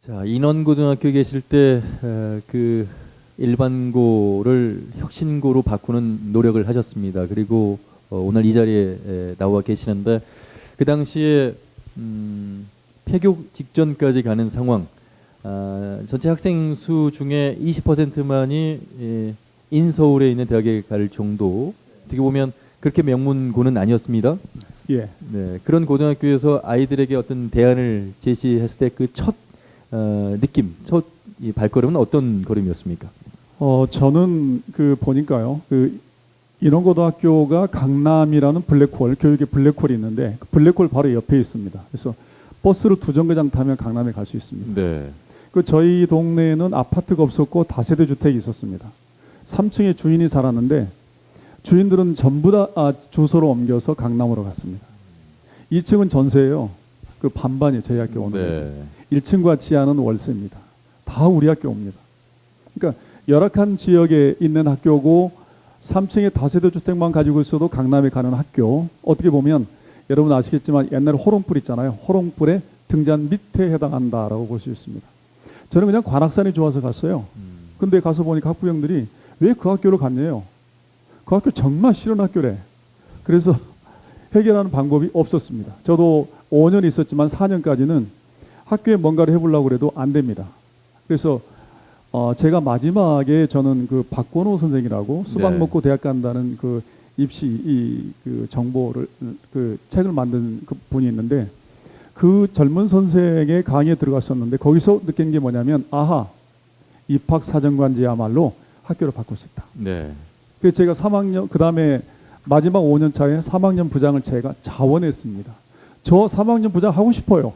자, 인원고등학교에 계실 때 그 일반고를 혁신고로 바꾸는 노력을 하셨습니다. 그리고 오늘 이 자리에 나와 계시는데 그 당시에 폐교 직전까지 가는 상황, 전체 학생 수 중에 20%만이 인서울에 있는 대학에 갈 정도, 어떻게 보면 그렇게 명문고는 아니었습니다. 예. 네, 그런 고등학교에서 아이들에게 어떤 대안을 제시했을 때 그 첫 느낌, 첫 이 발걸음은 어떤 걸음이었습니까? 저는 보니까요. 인원고등학교가 강남이라는 블랙홀, 교육의 블랙홀이 있는데 그 블랙홀 바로 옆에 있습니다. 그래서 버스로 2정거장 타면 강남에 갈 수 있습니다. 네. 저희 동네에는 아파트가 없었고 다세대 주택이 있었습니다. 3층에 주인이 살았는데 주인들은 전부 다 주소로 옮겨서 강남으로 갔습니다. 2층은 전세예요. 반반이 저희 학교 오는 거예요. 네. 1층과 지하는 월세입니다. 다 우리 학교 옵니다. 그러니까 열악한 지역에 있는 학교고 3층에 다세대 주택만 가지고 있어도 강남에 가는 학교. 어떻게 보면 여러분 아시겠지만 옛날에 호롱불 있잖아요. 호롱불의 등잔 밑에 해당한다라고 볼 수 있습니다. 저는 그냥 관악산이 좋아서 갔어요. 근데 가서 보니까 학부형들이 왜 그 학교로 갔냐요. 그 학교 정말 싫은 학교래. 그래서 해결하는 방법이 없었습니다. 저도 5년 있었지만 4년까지는 학교에 뭔가를 해보려고 해도 안 됩니다. 그래서 제가 마지막에 저는 박건호 선생이라고 수박 네. 먹고 대학 간다는 입시 정보를 책을 만든 분이 있는데 그 젊은 선생의 강의에 들어갔었는데 거기서 느낀 게 뭐냐면 입학사정관제야말로 학교를 바꿀 수 있다. 네. 그래서 제가 3학년 그 다음에 마지막 5년 차에 3학년 부장을 제가 자원했습니다. 저 3학년 부장 하고 싶어요.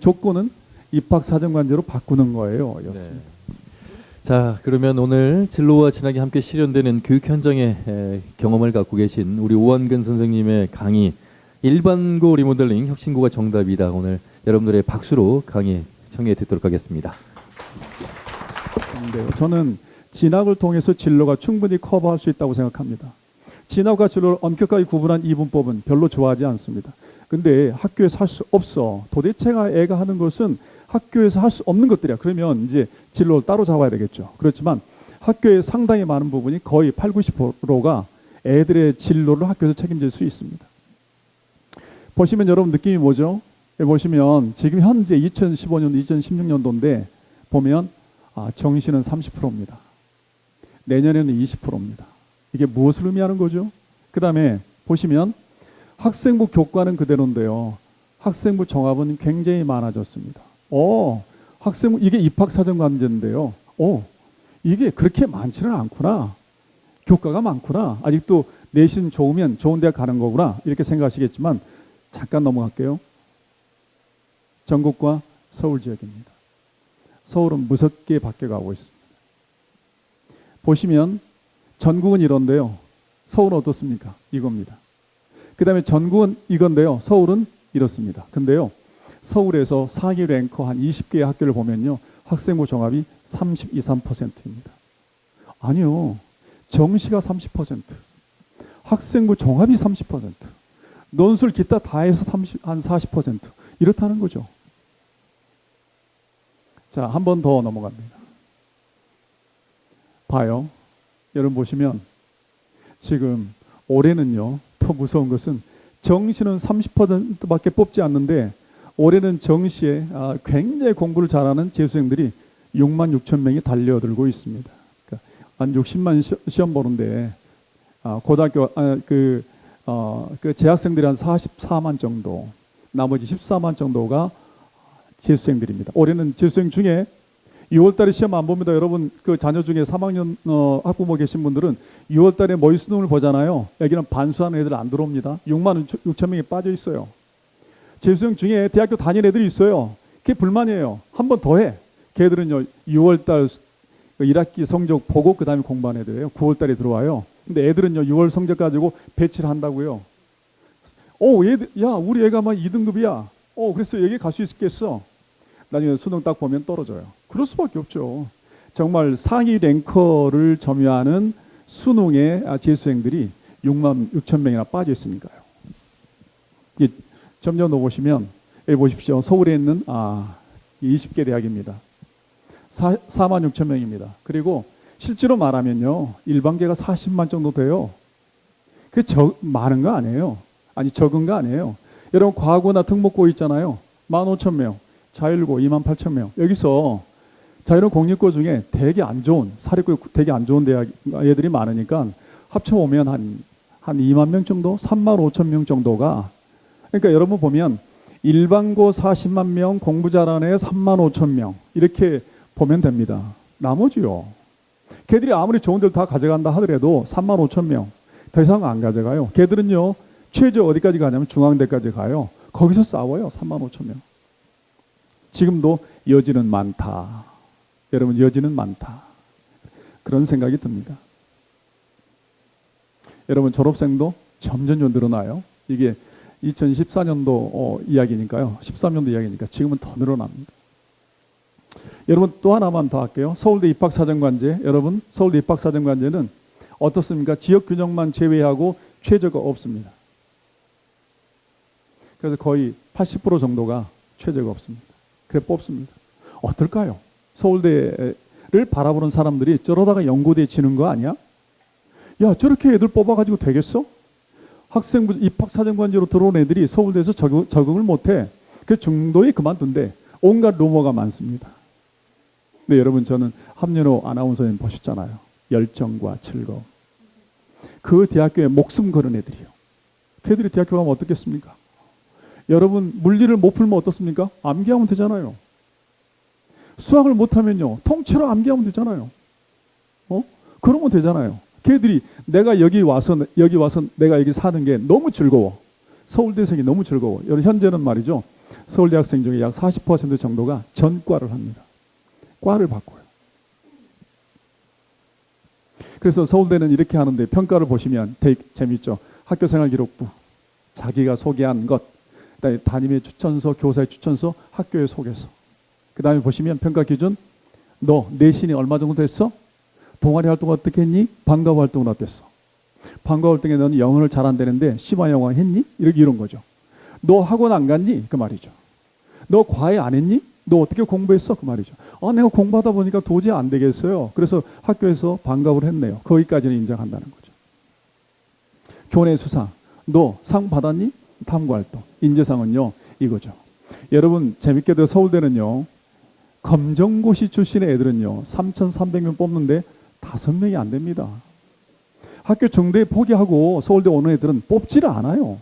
조건은 입학사정관제로 바꾸는 거예요. 였습니다. 네. 자, 그러면 오늘 진로와 진학이 함께 실현되는 교육 현장의 경험을 갖고 계신 우리 오한근 선생님의 강의 일반고 리모델링 혁신고가 정답이다. 오늘 여러분들의 박수로 강의 청해 듣도록 하겠습니다. 네, 저는 진학을 통해서 진로가 충분히 커버할 수 있다고 생각합니다. 진학과 진로를 엄격하게 구분한 이분법은 별로 좋아하지 않습니다. 근데 학교에서 할 수 없어. 도대체가 애가 하는 것은 학교에서 할 수 없는 것들이야. 그러면 이제 진로를 따로 잡아야 되겠죠. 그렇지만 학교의 상당히 많은 부분이 거의 8, 90%가 애들의 진로를 학교에서 책임질 수 있습니다. 보시면 여러분 느낌이 뭐죠? 보시면 지금 현재 2015년, 2016년도인데 보면 정시는 30%입니다. 내년에는 20%입니다. 이게 무엇을 의미하는 거죠? 그 다음에 보시면 학생부 교과는 그대로인데요. 학생부 종합은 굉장히 많아졌습니다. 학생부 이게 입학사정관제인데요. 이게 그렇게 많지는 않구나. 교과가 많구나. 아직도 내신 좋으면 좋은 대학 가는 거구나. 이렇게 생각하시겠지만 잠깐 넘어갈게요. 전국과 서울 지역입니다. 서울은 무섭게 바뀌어가고 있습니다. 보시면 전국은 이런데요. 서울은 어떻습니까? 이겁니다. 그 다음에 전국은 이건데요. 서울은 이렇습니다. 근데요. 서울에서 상위 랭커 한 20개의 학교를 보면요. 학생부 종합이 32, 3%입니다. 아니요. 정시가 30%. 학생부 종합이 30%. 논술 기타 다 해서 한 40%. 이렇다는 거죠. 자, 한 번 더 넘어갑니다. 봐요. 여러분 보시면 지금 올해는요. 더 무서운 것은 정시는 30%밖에 뽑지 않는데 올해는 정시에 굉장히 공부를 잘하는 재수생들이 6만 6천 명이 달려들고 있습니다. 그러니까 한 60만 시험 보는데 고등학교 재학생들이 한 44만 정도, 나머지 14만 정도가 재수생들입니다. 올해는 재수생 중에 6월달에 시험 안 봅니다. 여러분 자녀 중에 3학년 학부모 계신 분들은 6월달에 모의 수능을 보잖아요. 여기는 반수하는 애들 안 들어옵니다. 6만 6천 명이 빠져 있어요. 재수생 중에 대학교 다니는 애들이 있어요. 그게 불만이에요. 한 번 더 해. 걔들은요 6월달 1학기 성적 보고 그 다음에 공부하는 애들이에요. 9월달에 들어와요. 근데 애들은요 6월 성적 가지고 배치를 한다고요. 야 우리 애가 막 2등급이야. 그래서 여기 갈 수 있겠어. 나중에 수능 딱 보면 떨어져요. 그럴 수밖에 없죠. 정말 상위 랭커를 점유하는 수능의 재수생들이 6만 6천 명이나 빠져 있으니까요. 점점 더 보시면 여기 보십시오. 서울에 있는 20개 대학입니다. 4만 6천 명입니다. 그리고 실제로 말하면요, 일반계가 40만 정도 돼요. 그게 많은 거 아니에요. 아니, 적은 거 아니에요. 여러분, 과고나 특목고 있잖아요. 15,000명, 자율고 28,000명. 여기서 자율은 공립고 중에 되게 안 좋은, 사립고 되게 안 좋은 대학 애들이 많으니까 합쳐보면 한 2만 명 정도, 3만 5천 명 정도가, 그러니까 여러분 보면 일반고 40만 명, 공부 잘하는 애 3만 5천 명, 이렇게 보면 됩니다. 나머지요, 걔들이 아무리 좋은 데를 다 가져간다 하더라도 3만 5천 명, 더 이상 안 가져가요. 걔들은요, 최저 어디까지 가냐면 중앙대까지 가요. 거기서 싸워요. 3만 5천 명. 지금도 여지는 많다. 여러분, 여지는 많다. 그런 생각이 듭니다. 여러분, 졸업생도 점점 늘어나요. 이게 2014년도 이야기니까요. 13년도 이야기니까 지금은 더 늘어납니다. 여러분, 또 하나만 더 할게요. 서울대 입학사정관제. 여러분, 서울대 입학사정관제는 어떻습니까? 지역 균형만 제외하고 최저가 없습니다. 그래서 거의 80% 정도가 최저가 없습니다. 그래 뽑습니다. 어떨까요? 서울대를 바라보는 사람들이 저러다가 연고대에 지는 거 아니야? 야, 저렇게 애들 뽑아가지고 되겠어? 학생부 입학사정관제로 들어온 애들이 서울대에서 적응을 못해. 그 중도에 그만둔대. 온갖 루머가 많습니다. 근데 여러분, 저는 함윤호 아나운서님 보셨잖아요. 열정과 즐거움. 그 대학교에 목숨 걸은 애들이요. 걔들이 대학교 가면 어떻겠습니까? 여러분, 물리를 못 풀면 어떻습니까? 암기하면 되잖아요. 수학을 못하면요, 통째로 암기하면 되잖아요. 그러면 되잖아요. 걔들이 내가 여기 와서 내가 여기 사는 게 너무 즐거워. 서울대생이 너무 즐거워. 여러분, 현재는 말이죠, 서울대 학생 중에 약 40% 정도가 전과를 합니다. 과를 바꿔요. 그래서 서울대는 이렇게 하는데, 평가를 보시면 되게 재밌죠. 학교생활기록부, 자기가 소개한 것, 그다음에 담임의 추천서, 교사의 추천서, 학교의 소개서. 그 다음에 보시면 평가 기준, 너 내신이 얼마 정도 됐어? 동아리 활동 어떻게 했니? 방과후 활동은 어땠어? 방과후 활동에 너는 영어를 잘 안 되는데 심화 영어 했니? 이런 거죠. 너 학원 안 갔니? 그 말이죠. 너 과외 안 했니? 너 어떻게 공부했어? 그 말이죠. 내가 공부하다 보니까 도저히 안 되겠어요. 그래서 학교에서 방과후를 했네요. 거기까지는 인정한다는 거죠. 교내 수상, 너 상 받았니? 탐구활동, 인재상은요, 이거죠. 여러분, 재밌게도 서울대는요, 검정고시 출신의 애들은요, 3,300명 뽑는데 5명이 안 됩니다. 학교 중대 포기하고 서울대 오는 애들은 뽑지를 않아요.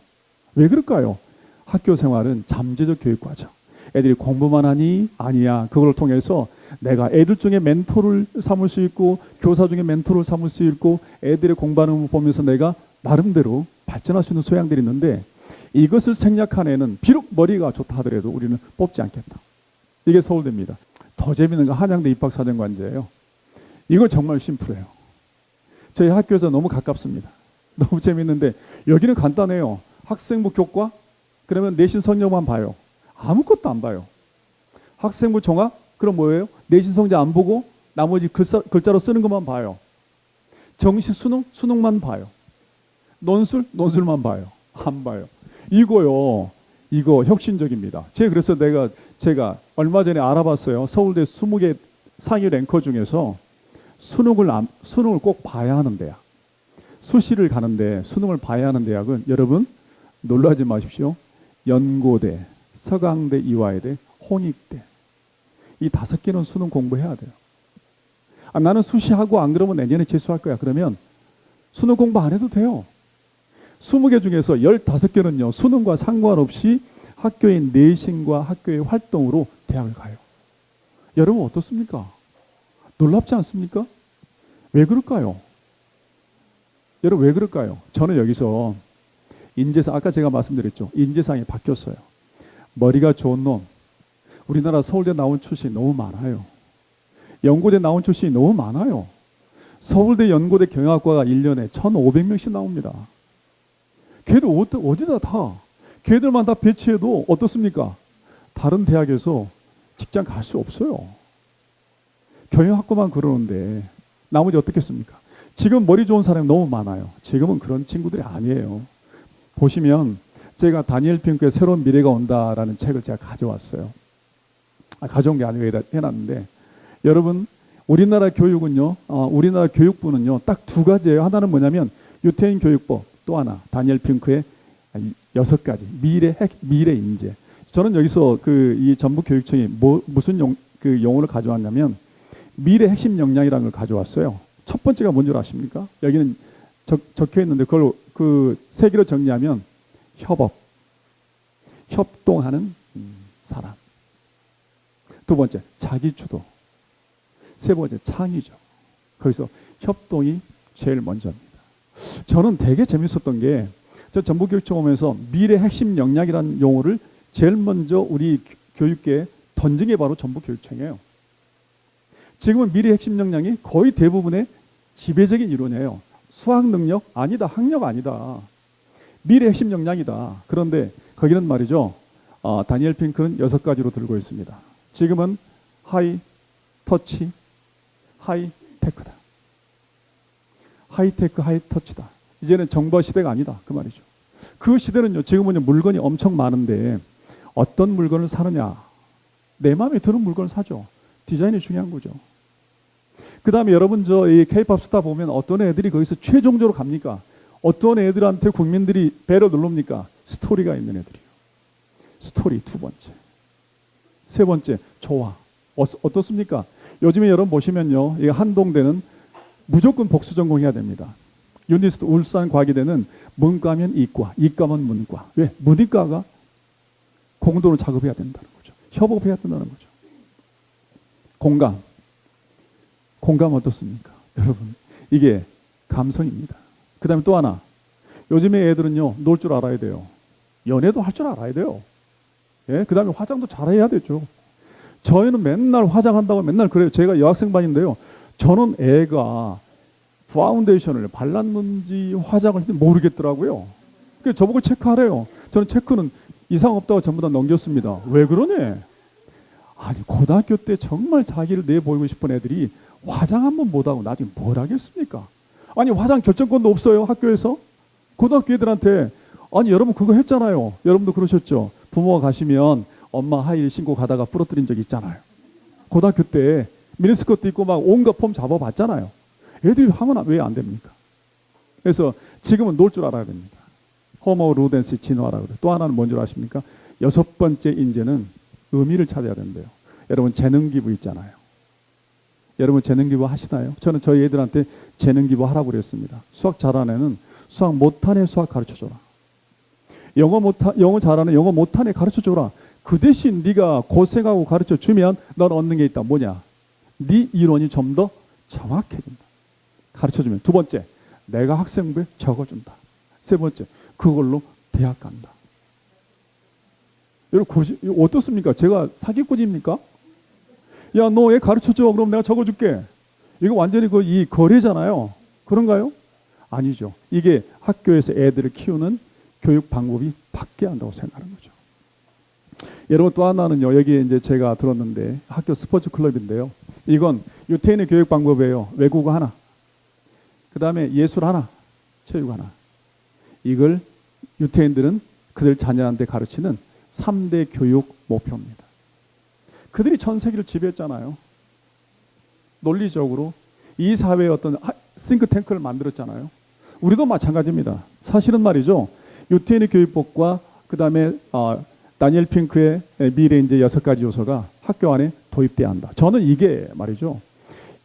왜 그럴까요? 학교 생활은 잠재적 교육과정. 애들이 공부만 하니? 아니야. 그걸 통해서 내가 애들 중에 멘토를 삼을 수 있고, 교사 중에 멘토를 삼을 수 있고, 애들의 공부하는 거 보면서 내가 나름대로 발전할 수 있는 소양들이 있는데, 이것을 생략한 애는 비록 머리가 좋다 하더라도 우리는 뽑지 않겠다. 이게 서울대입니다. 더 재밌는 건 한양대 입학사정관제예요. 이거 정말 심플해요. 저희 학교에서 너무 가깝습니다. 너무 재밌는데, 여기는 간단해요. 학생부 교과, 그러면 내신 성적만 봐요. 아무것도 안 봐요. 학생부 종합, 그럼 뭐예요? 내신 성적 안 보고 나머지 글자로 쓰는 것만 봐요. 정시 수능, 수능만 봐요. 논술, 논술만 봐요. 안 봐요. 이거 혁신적입니다. 그래서 제가 얼마 전에 알아봤어요. 서울대 20개 상위 랭커 중에서 수능을 꼭 봐야 하는 대학, 수시를 가는데 수능을 봐야 하는 대학은, 여러분 놀라지 마십시오. 연고대, 서강대, 이화여대, 홍익대. 이 5개는 수능 공부해야 돼요. 나는 수시하고 안 그러면 내년에 재수할 거야. 그러면 수능 공부 안 해도 돼요. 20개 중에서 15개는요, 수능과 상관없이 학교의 내신과 학교의 활동으로 대학을 가요. 여러분 어떻습니까? 놀랍지 않습니까? 왜 그럴까요? 여러분 왜 그럴까요? 저는 여기서 인재상, 아까 제가 말씀드렸죠. 인재상이 바뀌었어요. 머리가 좋은 놈, 우리나라 서울대 나온 출신이 너무 많아요. 연고대 나온 출신이 너무 많아요. 서울대 연고대 경영학과가 1년에 1,500명씩 나옵니다. 걔들 어디다 다, 걔들만 다 배치해도 어떻습니까? 다른 대학에서 직장 갈 수 없어요. 경영학과만 그러는데 나머지 어떻겠습니까? 지금 머리 좋은 사람이 너무 많아요. 지금은 그런 친구들이 아니에요. 보시면 제가 다니엘 핑크의 새로운 미래가 온다라는 책을 제가 가져왔어요. 가져온 게 아니고 여기다 해놨는데, 여러분 우리나라 교육은요, 우리나라 교육부는요 딱 두 가지예요. 하나는 뭐냐면 유태인 교육법, 또 하나 다니엘 핑크의 6가지 미래 인재. 저는 여기서 이 전북교육청이 무슨 용어를 가져왔냐면 미래 핵심 역량이라는 걸 가져왔어요. 첫 번째가 뭔 줄 아십니까? 여기는 적혀 있는데 그걸 세 개로 정리하면 협동하는 사람. 두 번째 자기주도. 세 번째 창의죠. 거기서 협동이 제일 먼저입니다. 저는 되게 재밌었던 게, 저 전북교육청 오면서 미래 핵심 역량이라는 용어를 제일 먼저 우리 교육계에 던진 게 바로 전북교육청이에요. 지금은 미래 핵심 역량이 거의 대부분의 지배적인 이론이에요. 수학 능력 아니다, 학력 아니다, 미래 핵심 역량이다. 그런데 거기는 말이죠, 다니엘 핑크는 6가지로 들고 있습니다. 지금은 하이 터치, 하이 테크다. 하이테크, 하이터치다. 이제는 정보 시대가 아니다, 그 말이죠. 그 시대는요, 지금은 물건이 엄청 많은데 어떤 물건을 사느냐, 내 마음에 드는 물건을 사죠. 디자인이 중요한 거죠. 그 다음에 여러분 이 K-팝 스타 보면 어떤 애들이 거기서 최종적으로 갑니까? 어떤 애들한테 국민들이 배를 누릅니까? 스토리가 있는 애들이요. 스토리 두 번째. 세 번째, 조화. 어떻습니까? 요즘에 여러분 보시면요, 이 한동대는 무조건 복수 전공해야 됩니다. 유니스트 울산과기대는 문과면 이과, 이과면 문과. 왜? 문이과가 공동으로 작업해야 된다는 거죠. 협업해야 된다는 거죠. 공감 어떻습니까? 여러분, 이게 감성입니다. 그 다음에 또 하나, 요즘에 애들은요, 놀 줄 알아야 돼요. 연애도 할 줄 알아야 돼요. 예? 그 다음에 화장도 잘해야 되죠. 저희는 맨날 화장한다고 맨날 그래요. 제가 여학생반인데요, 저는 애가 파운데이션을 발랐는지 화장을 했는지 모르겠더라고요. 그래서 저보고 체크하래요. 저는 체크는 이상 없다고 전부 다 넘겼습니다. 왜 그러네? 아니, 고등학교 때 정말 자기를 내보이고 싶은 애들이 화장 한번 못하고 나중에 뭘 하겠습니까? 아니, 화장 결정권도 없어요, 학교에서. 고등학교 애들한테. 아니, 여러분 그거 했잖아요. 여러분도 그러셨죠? 부모가 가시면 엄마 하이힐 신고 가다가 부러뜨린 적 있잖아요. 고등학교 때 미니스커트 입고 막 온갖 폼 잡아봤잖아요. 애들이 하면 왜 안 됩니까? 그래서 지금은 놀 줄 알아야 됩니다. 호모 루덴스 진화라 그래요. 또 하나는 뭔 줄 아십니까? 6번째 인재는 의미를 찾아야 된대요. 여러분 재능 기부 있잖아요. 여러분 재능 기부 하시나요? 저는 저희 애들한테 재능 기부 하라고 그랬습니다. 수학 잘하는 애는 수학 못하는 애 수학 가르쳐줘라. 영어 잘하는 영어 못하는 애 가르쳐줘라. 그 대신 네가 고생하고 가르쳐주면 넌 얻는 게 있다. 뭐냐? 네 이론이 좀 더 정확해진다. 가르쳐주면. 두 번째, 내가 학생부에 적어준다. 세 번째, 그걸로 대학 간다. 여러분 어떻습니까? 제가 사기꾼입니까? 야, 너 애 가르쳐줘. 그럼 내가 적어줄게. 이거 완전히 이 거래잖아요. 그런가요? 아니죠. 이게 학교에서 애들을 키우는 교육 방법이 바뀌어야 한다고 생각하는 거죠. 여러분 또 하나는요, 여기에 이제 제가 들었는데 학교 스포츠 클럽인데요. 이건 유태인의 교육 방법이에요. 외국어 하나, 그 다음에 예술 하나, 체육 하나. 이걸 유태인들은 그들 자녀한테 가르치는 3대 교육 목표입니다. 그들이 전 세계를 지배했잖아요. 논리적으로 이 사회의 어떤 싱크탱크를 만들었잖아요. 우리도 마찬가지입니다. 사실은 말이죠, 유태인의 교육법과 그 다음에 다니엘 핑크의 미래 인재 6가지 요소가 학교 안에 도입돼야 한다. 저는 이게 말이죠,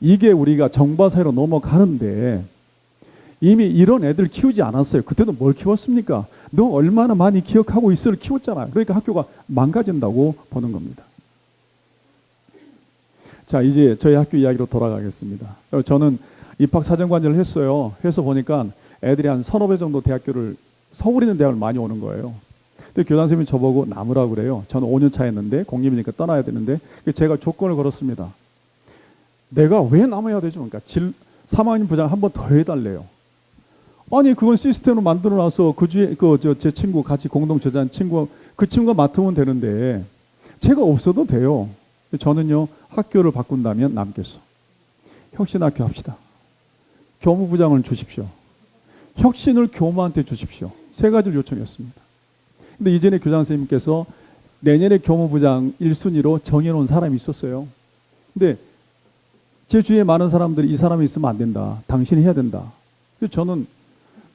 이게 우리가 정보사회로 넘어가는데 이미 이런 애들 키우지 않았어요. 그때는 뭘 키웠습니까? 너 얼마나 많이 기억하고 있어를 키웠잖아요. 그러니까 학교가 망가진다고 보는 겁니다. 자, 이제 저희 학교 이야기로 돌아가겠습니다. 저는 입학사정관제를 했어요. 해서 보니까 애들이 한 1,500 정도 대학교를, 서울에 있는 대학을 많이 오는 거예요. 근데 교장 선생님이 저보고 남으라고 그래요. 저는 5년 차였는데 공립이니까 떠나야 되는데 제가 조건을 걸었습니다. 내가 왜 남아야 되죠? 그러니까 3학년 부장 한 번 더 해달래요. 아니, 그건 시스템으로 만들어놔서 제 친구 같이 공동 저자한 친구, 그 친구가 맡으면 되는데 제가 없어도 돼요. 저는요, 학교를 바꾼다면 남겠어. 혁신학교 합시다. 교무부장을 주십시오. 혁신을 교무한테 주십시오. 3가지를 요청했습니다. 근데 이전에 교장 선생님께서 내년에 교무부장 1순위로 정해놓은 사람이 있었어요. 근데 제 주위에 많은 사람들이 이 사람이 있으면 안 된다. 당신이 해야 된다. 그래서 저는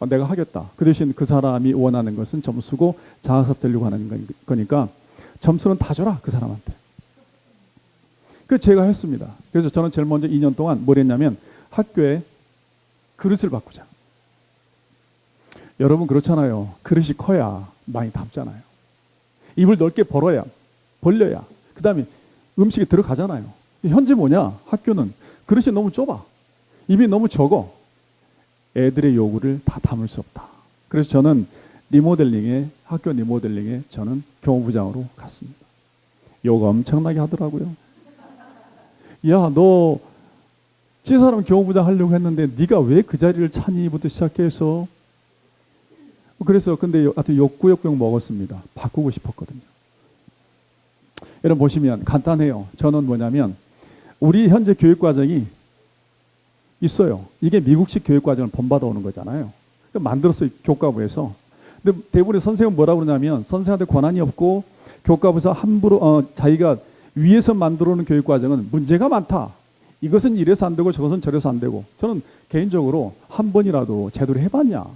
내가 하겠다. 그 대신 그 사람이 원하는 것은 점수고 장학사 되려고 하는 거니까 점수는 다 줘라. 그 사람한테. 그래서 제가 했습니다. 그래서 저는 제일 먼저 2년 동안 뭘 했냐면 학교에 그릇을 바꾸자. 여러분 그렇잖아요. 그릇이 커야 많이 담잖아요. 입을 넓게 벌려야 그 다음에 음식이 들어가잖아요. 현재 뭐냐? 학교는 그릇이 너무 좁아. 입이 너무 적어. 애들의 요구를 다 담을 수 없다. 그래서 저는 학교 리모델링에 저는 교무부장으로 갔습니다. 요가 엄청나게 하더라고요. 야, 너 찌사람 교무부장 하려고 했는데 네가 왜 그 자리를 차니부터 시작해서 그래서 근데 하여튼 욕구역병 먹었습니다. 바꾸고 싶었거든요. 여러분 보시면 간단해요. 저는 뭐냐면 우리 현재 교육과정이 있어요. 이게 미국식 교육과정을 본받아 오는 거잖아요. 만들었어요. 교과부에서. 근데 대부분의 선생님은 뭐라고 그러냐면 선생한테 권한이 없고 교과부에서 함부로 자기가 위에서 만들어 오는 교육과정은 문제가 많다. 이것은 이래서 안 되고 저것은 저래서 안 되고 저는 개인적으로 한 번이라도 제대로 해봤냐.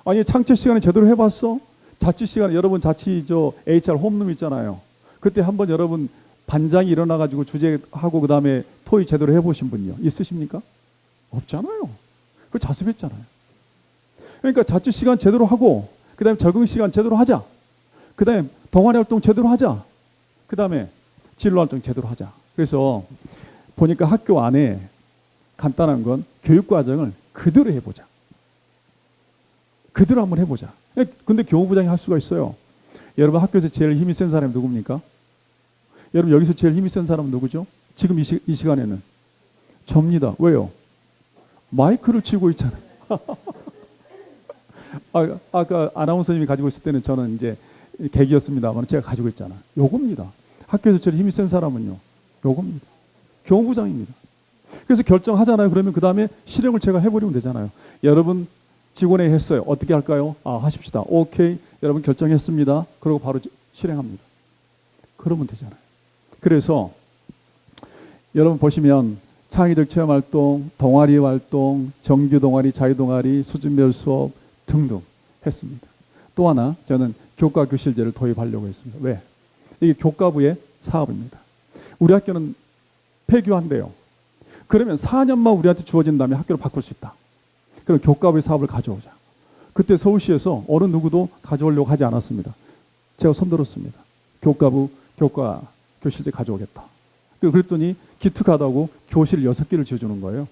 아니 창체 시간에 제대로 해봤어? 자취 시간에 여러분 HR 홈룸 있잖아요. 그때 한번 여러분 반장이 일어나가지고 주제하고 그 다음에 토의 제대로 해보신 분이요. 있으십니까? 없잖아요. 그걸 자습했잖아요. 그러니까 자취 시간 제대로 하고 그 다음에 적응 시간 제대로 하자. 그 다음에 동아리 활동 제대로 하자. 그 다음에 진로 활동 제대로 하자. 그래서 보니까 학교 안에 간단한 건 교육과정을 그대로 해보자. 그대로 한번 해보자. 근데 교무부장이 할 수가 있어요. 여러분 학교에서 제일 힘이 센 사람이 누굽니까? 여러분 여기서 제일 힘이 센 사람은 누구죠? 지금 이 시간에는 접니다. 왜요? 마이크를 쥐고 있잖아요. 아까 아나운서님이 가지고 있을 때는 저는 이제 객이었습니다만 제가 가지고 있잖아. 요겁니다. 학교에서 제일 힘이 센 사람은요. 요겁니다. 교무부장입니다. 그래서 결정하잖아요. 그러면 그 다음에 실행을 제가 해버리면 되잖아요. 여러분 직원회 했어요. 어떻게 할까요? 하십시다. 오케이. 여러분 결정했습니다. 그리고 바로 실행합니다. 그러면 되잖아요. 그래서 여러분 보시면 창의적 체험활동, 동아리 활동, 정규 동아리, 자유 동아리, 수준별 수업 등등 했습니다. 또 하나 저는 교과 교실제를 도입하려고 했습니다. 왜? 이게 교과부의 사업입니다. 우리 학교는 폐교한대요. 그러면 4년만 우리한테 주어진다면 학교를 바꿀 수 있다. 그럼 교과부의 사업을 가져오자. 그때 서울시에서 어느 누구도 가져오려고 하지 않았습니다. 제가 손들었습니다. 교과부 교과 교실제 가져오겠다. 그랬더니 기특하다고 교실 6개를 지어주는 거예요.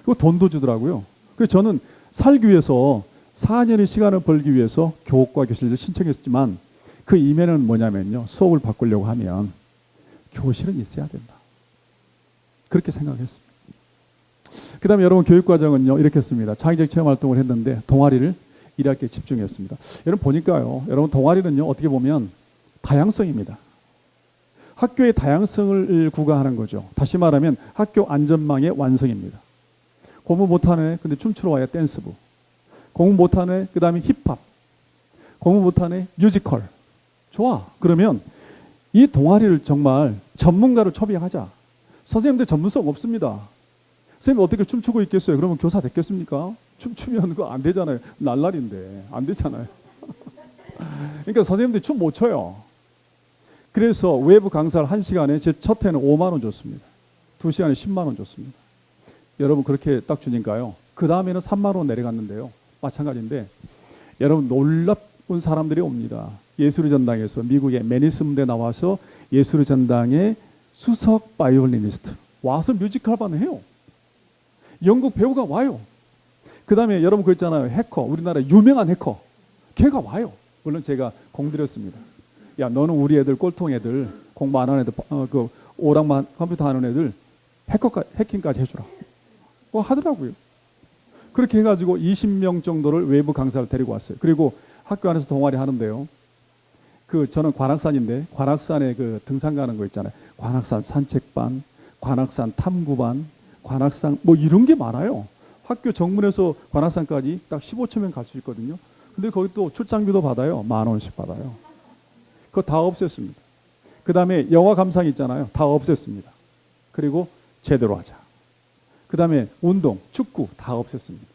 그리고 돈도 주더라고요. 그래서 저는 살기 위해서 4년의 시간을 벌기 위해서 교과 교실을 신청했지만 그 이면은 뭐냐면요. 수업을 바꾸려고 하면 교실은 있어야 된다. 그렇게 생각했습니다. 그 다음에 여러분 교육과정은요. 이렇게 했습니다. 창의적 체험활동을 했는데 동아리를 1학기에 집중했습니다. 여러분 보니까요. 여러분 동아리는요. 어떻게 보면 다양성입니다. 학교의 다양성을 구가하는 거죠. 다시 말하면 학교 안전망의 완성입니다. 공부 못하네. 근데 춤추러 와야 댄스부. 공부 못하네. 그 다음에 힙합. 공부 못하네. 뮤지컬. 좋아. 그러면 이 동아리를 정말 전문가를 초빙하자. 선생님들 전문성 없습니다. 선생님 어떻게 춤추고 있겠어요? 그러면 교사 됐겠습니까? 춤추면 그거 안 되잖아요. 날라리인데 안 되잖아요. 그러니까 선생님들 춤 못 춰요. 그래서 외부 강사를 1시간에 제 첫 해는 5만 원 줬습니다. 2시간에 10만 원 줬습니다. 여러분 그렇게 딱 주니까요. 그 다음에는 3만 원 내려갔는데요. 마찬가지인데 여러분 놀라운 사람들이 옵니다. 예술의 전당에서 미국의 매니스문대 나와서 예술의 전당의 수석 바이올리니스트 와서 뮤지컬반을 해요. 영국 배우가 와요. 그 다음에 여러분 그거 있잖아요. 해커. 우리나라 유명한 해커. 걔가 와요. 물론 제가 공들였습니다. 야 너는 우리 애들 꼴통 애들 공부 안 하는 애들 그 오락만 컴퓨터 하는 애들 해킹까지 해주라. 하더라고요. 그렇게 해가지고 20명 정도를 외부 강사를 데리고 왔어요. 그리고 학교 안에서 동아리 하는데요. 저는 관악산인데 관악산에 그 등산 가는 거 있잖아요. 관악산 산책반, 관악산 탐구반, 관악산 뭐 이런 게 많아요. 학교 정문에서 관악산까지 딱 15초면 갈 수 있거든요. 근데 거기 또 출장비도 받아요. 10,000원씩 받아요. 그거 다 없앴습니다. 그 다음에 영화 감상 있잖아요. 다 없앴습니다. 그리고 제대로 하자. 그 다음에 운동, 축구 다 없앴습니다.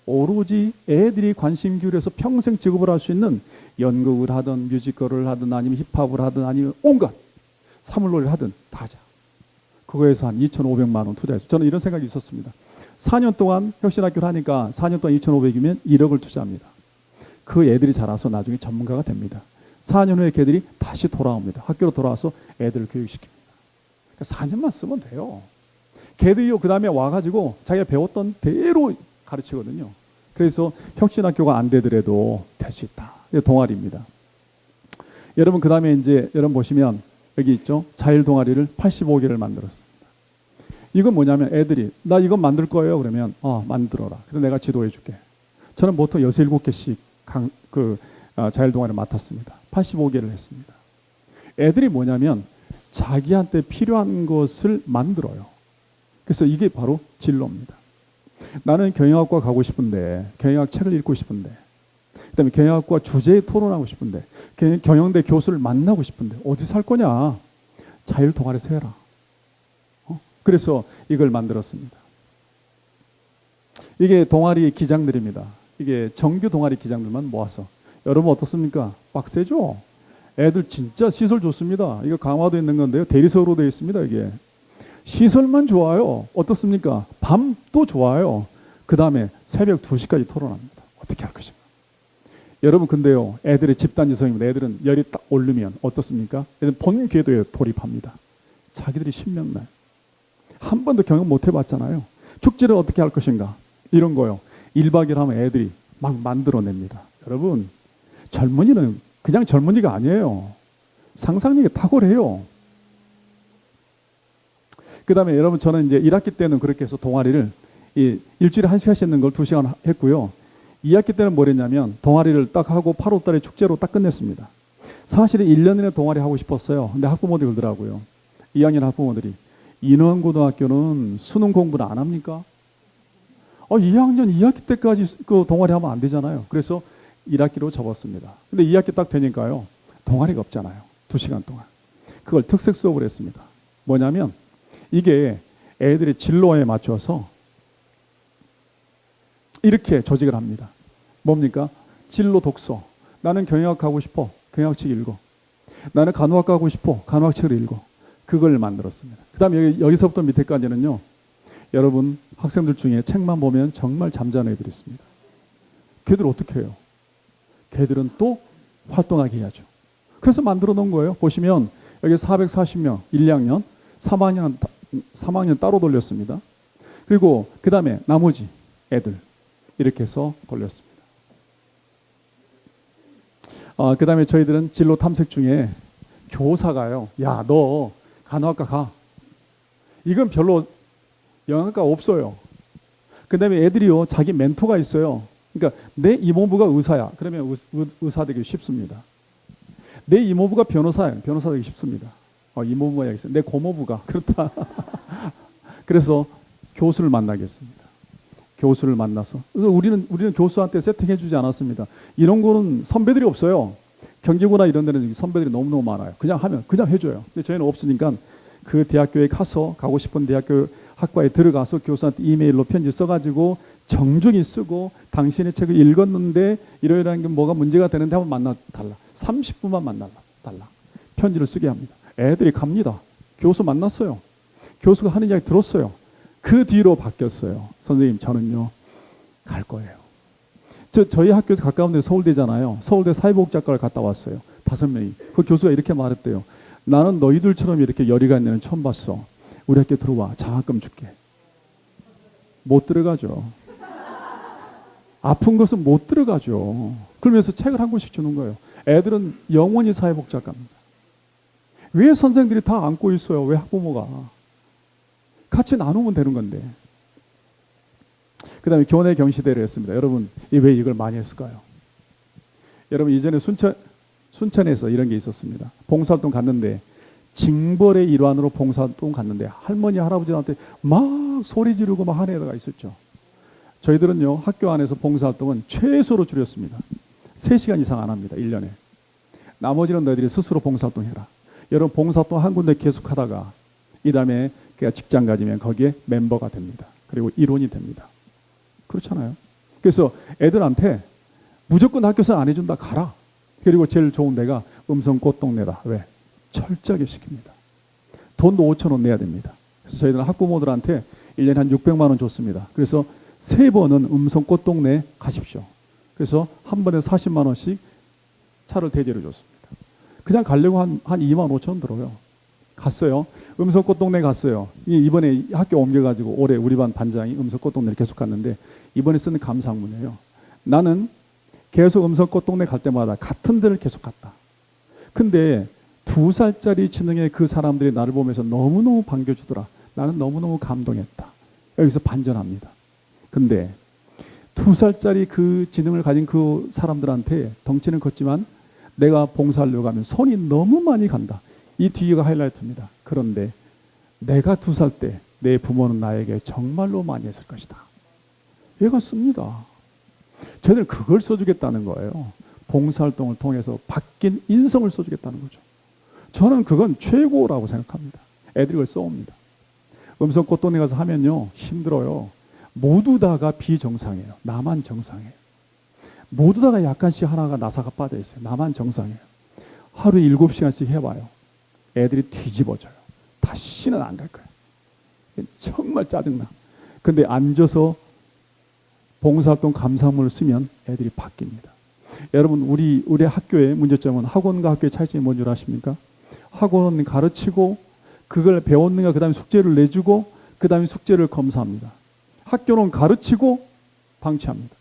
오로지 애들이 관심 기울여서 평생 직업을 할 수 있는 연극을 하든 뮤지컬을 하든 아니면 힙합을 하든 아니면 온갖 사물놀이를 하든 다 하자. 그거에서 한 2,500만 원 투자해서 저는 이런 생각이 있었습니다. 4년 동안 혁신학교를 하니까 4년 동안 2,500이면 1억을 투자합니다. 그 애들이 자라서 나중에 전문가가 됩니다. 4년 후에 걔들이 다시 돌아옵니다. 학교로 돌아와서 애들을 교육시킵니다. 그러니까 4년만 쓰면 돼요. 걔들이요 그 다음에 와가지고 자기가 배웠던 대로 가르치거든요. 그래서 혁신학교가 안 되더라도 될 수 있다. 이게 동아리입니다. 여러분 그 다음에 이제 여러분 보시면 여기 있죠. 자율 동아리를 85개를 만들었습니다. 이건 뭐냐면 애들이 나 이건 만들 거예요. 그러면 만들어라. 그래서 내가 지도해 줄게. 저는 보통 6, 7개씩 자율 동아리를 맡았습니다. 85개를 했습니다. 애들이 뭐냐면 자기한테 필요한 것을 만들어요. 그래서 이게 바로 진로입니다. 나는 경영학과 가고 싶은데 경영학 책을 읽고 싶은데 그다음에 경영학과 주제에 토론하고 싶은데 경영대 교수를 만나고 싶은데 어디서 할 거냐? 자율 동아리에서 해라. 그래서 이걸 만들었습니다. 이게 동아리 기장들입니다. 이게 정규 동아리 기장들만 모아서. 여러분 어떻습니까? 빡세죠? 애들 진짜 시설 좋습니다. 이거 강화도 있는 건데요. 대리석으로 되어 있습니다. 이게. 시설만 좋아요. 어떻습니까? 밤도 좋아요. 그 다음에 새벽 2시까지 토론합니다. 어떻게 할 것인가? 여러분 근데요. 애들의 집단 지성입니다. 애들은 열이 딱 오르면 어떻습니까? 애들은 본 궤도에 돌입합니다. 자기들이 신명나요. 한 번도 경험 못 해봤잖아요. 축제를 어떻게 할 것인가? 이런 거요. 1박 2일 하면 애들이 막 만들어냅니다. 여러분 젊은이는 그냥 젊은이가 아니에요. 상상력이 탁월해요. 그 다음에 여러분 저는 이제 1학기 때는 그렇게 해서 동아리를 일주일에 1시간씩 했는 걸 2시간 했고요. 2학기 때는 뭘 했냐면 동아리를 딱 하고 8월 달에 축제로 딱 끝냈습니다. 사실은 1년 내내 동아리 하고 싶었어요. 근데 학부모들이 그러더라고요. 2학년 학부모들이 인원고등학교는 수능 공부를 안 합니까? 2학년 2학기 때까지 그 동아리 하면 안 되잖아요. 그래서 1학기로 접었습니다. 근데 2학기 딱 되니까요. 동아리가 없잖아요. 2시간 동안. 그걸 특색 수업을 했습니다. 뭐냐면 이게 애들의 진로에 맞춰서 이렇게 조직을 합니다. 뭡니까? 진로 독서. 나는 경영학 가고 싶어. 경영학책 읽어. 나는 간호학 가고 싶어. 간호학책을 읽어. 그걸 만들었습니다. 그 다음에 여기서부터 밑에까지는요. 여러분 학생들 중에 책만 보면 정말 잠자는 애들이 있습니다. 걔들 어떻게 해요? 걔들은 또 활동하게 해야죠. 그래서 만들어 놓은 거예요. 보시면 여기 440명 1, 2학년 3학년 따로 돌렸습니다. 그리고 그 다음에 나머지 애들 이렇게 해서 돌렸습니다. 그 다음에 저희들은 진로 탐색 중에 교사가요. 야, 너 간호학과 가. 이건 별로 영양가 없어요. 그 다음에 애들이요. 자기 멘토가 있어요. 그러니까 내 이모부가 의사야. 그러면 의사 되기 쉽습니다. 내 이모부가 변호사야. 변호사 되기 쉽습니다. 이모부가 여기 있어요. 내 고모부가 그렇다. 그래서 교수를 만나겠습니다. 교수를 만나서 우리는 교수한테 세팅해주지 않았습니다. 이런 거는 선배들이 없어요. 경기구나 이런 데는 선배들이 너무너무 많아요. 그냥 하면 그냥 해줘요. 근데 저희는 없으니까 그 대학교에 가서 가고 싶은 대학교 학과에 들어가서 교수한테 이메일로 편지 써가지고 정중히 쓰고 당신의 책을 읽었는데 이러이러한 게 뭐가 문제가 되는데 한번 만나달라. 30분만 만나달라. 편지를 쓰게 합니다. 애들이 갑니다. 교수 만났어요. 교수가 하는 이야기 들었어요. 그 뒤로 바뀌었어요. 선생님 저는요 갈 거예요. 저희 학교에서 가까운 데 서울대잖아요. 서울대 사회복지학과를 갔다 왔어요. 5명이. 그 교수가 이렇게 말했대요. 나는 너희들처럼 이렇게 열의가 있는 애는 처음 봤어. 우리 학교 들어와. 장학금 줄게. 못 들어가죠. 아픈 것은 못 들어가죠. 그러면서 책을 한 권씩 주는 거예요. 애들은 영원히 사회복지학과입니다. 왜 선생들이 다 안고 있어요? 왜 학부모가? 같이 나누면 되는 건데. 그 다음에 교내 경시대를 했습니다. 여러분 왜 이걸 많이 했을까요? 여러분 이전에 순천에서 이런 게 있었습니다. 봉사활동 갔는데 징벌의 일환으로 봉사활동 갔는데 할머니 할아버지한테 막 소리 지르고 막 하는 애가 있었죠. 저희들은요 학교 안에서 봉사활동은 최소로 줄였습니다. 3시간 이상 안 합니다. 1년에. 나머지는 너희들이 스스로 봉사활동해라. 여러분 봉사활동 한 군데 계속하다가 이 다음에 그가 직장 가지면 거기에 멤버가 됩니다. 그리고 일원이 됩니다. 그렇잖아요. 그래서 애들한테 무조건 학교에서 안 해준다 가라. 그리고 제일 좋은 데가 음성꽃동네다. 왜? 철저하게 시킵니다. 돈도 5,000원 내야 됩니다. 그래서 저희들은 학부모들한테 1년에 한 600만 원 줬습니다. 그래서 3번은 음성꽃동네 가십시오. 그래서 한 번에 40만 원씩 차를 대제로 줬습니다. 그냥 가려고 한 2만 5천 원 들어요. 갔어요. 음성꽃동네 갔어요. 이번에 학교 옮겨가지고 올해 우리 반 반장이 음성꽃동네를 계속 갔는데 이번에 쓰는 감사항문이에요. 나는 계속 음성꽃동네 갈 때마다 같은 데를 계속 갔다. 근데 2살짜리 지능의 그 사람들이 나를 보면서 너무너무 반겨주더라. 나는 너무너무 감동했다. 여기서 반전합니다. 근데 2살짜리 그 지능을 가진 그 사람들한테 덩치는 컸지만 내가 봉사하려고 하면 손이 너무 많이 간다. 이 뒤가 하이라이트입니다. 그런데 내가 2살 때 내 부모는 나에게 정말로 많이 했을 것이다. 얘가 씁니다. 쟤는 그걸 써주겠다는 거예요. 봉사활동을 통해서 바뀐 인성을 써주겠다는 거죠. 저는 그건 최고라고 생각합니다. 애들이 그걸 써옵니다. 음성꽃동네 가서 하면요 힘들어요. 모두 다가 비정상이에요. 나만 정상이에요. 모두 다가 약간씩 하나가 나사가 빠져 있어요. 나만 정상이에요. 하루에 7시간씩 해봐요. 애들이 뒤집어져요. 다시는 안 갈 거예요. 정말 짜증나. 근데 앉아서 봉사활동 감사문을 쓰면 애들이 바뀝니다. 여러분 우리 학교의 문제점은 학원과 학교의 차이점이 뭔 줄 아십니까? 학원은 가르치고 그걸 배웠는가 그 다음에 숙제를 내주고 그 다음에 숙제를 검사합니다. 학교는 가르치고 방치합니다.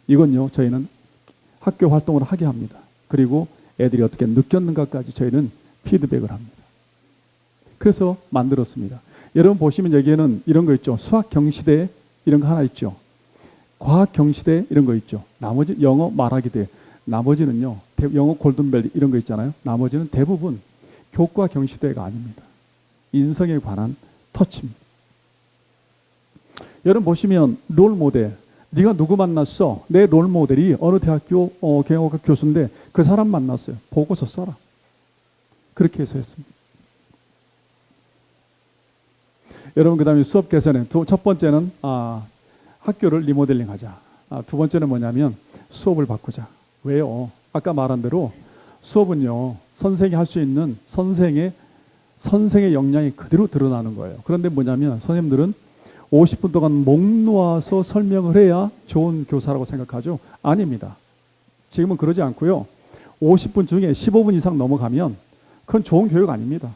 이건요 저희는 학교 활동을 하게 합니다. 그리고 애들이 어떻게 느꼈는가까지 저희는 피드백을 합니다. 그래서 만들었습니다. 여러분 보시면 여기에는 이런 거 있죠. 수학 경시대 이런 거 하나 있죠. 과학 경시대 이런 거 있죠. 나머지 영어 말하기 대 나머지는요. 영어 골든벨 이런 거 있잖아요. 나머지는 대부분 교과 경시대가 아닙니다. 인성에 관한 터치입니다. 여러분 보시면 롤 모델. 네가 누구 만났어? 내 롤 모델이 어느 대학교 경영학과 교수인데 그 사람 만났어요. 보고서 써라. 그렇게 해서 했습니다. 여러분 그 다음에 수업 개선에 첫 번째는 학교를 리모델링 하자. 두 번째는 뭐냐면 수업을 바꾸자. 왜요? 아까 말한 대로 수업은요 선생이 할 수 있는 선생의 역량이 그대로 드러나는 거예요. 그런데 뭐냐면 선생님들은 50분 동안 목 놓아서 설명을 해야 좋은 교사라고 생각하죠? 아닙니다. 지금은 그러지 않고요. 50분 중에 15분 이상 넘어가면 그건 좋은 교육 아닙니다.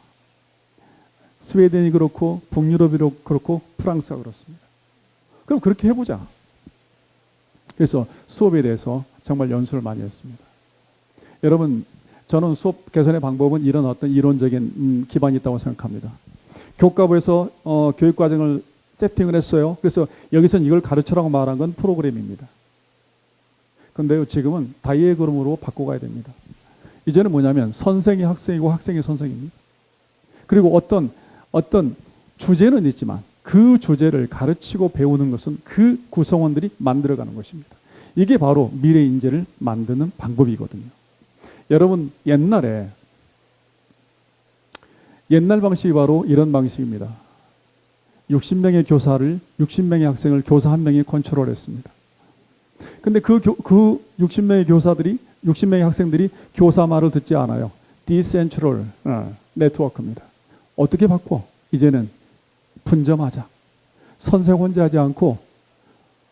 스웨덴이 그렇고 북유럽이 그렇고 프랑스가 그렇습니다. 그럼 그렇게 해보자. 그래서 수업에 대해서 정말 연수를 많이 했습니다. 여러분 저는 수업 개선의 방법은 이런 어떤 이론적인 기반이 있다고 생각합니다. 교과부에서 교육과정을 세팅을 했어요. 그래서 여기서는 이걸 가르쳐라고 말한 건 프로그램입니다. 그런데 지금은 다이어그램으로 바꿔가야 됩니다. 이제는 뭐냐면 선생이 학생이고 학생이 선생입니다. 그리고 어떤 주제는 있지만 그 주제를 가르치고 배우는 것은 그 구성원들이 만들어가는 것입니다. 이게 바로 미래 인재를 만드는 방법이거든요. 여러분 옛날 방식이 바로 이런 방식입니다. 60명의 교사를 60명의 학생을 교사 한 명이 컨트롤했습니다. 근데 그 60명의 교사들이 60명의 학생들이 교사 말을 듣지 않아요. 디센트럴 네트워크입니다. 어떻게 바꿔? 이제는 분점하자. 선생 혼자 하지 않고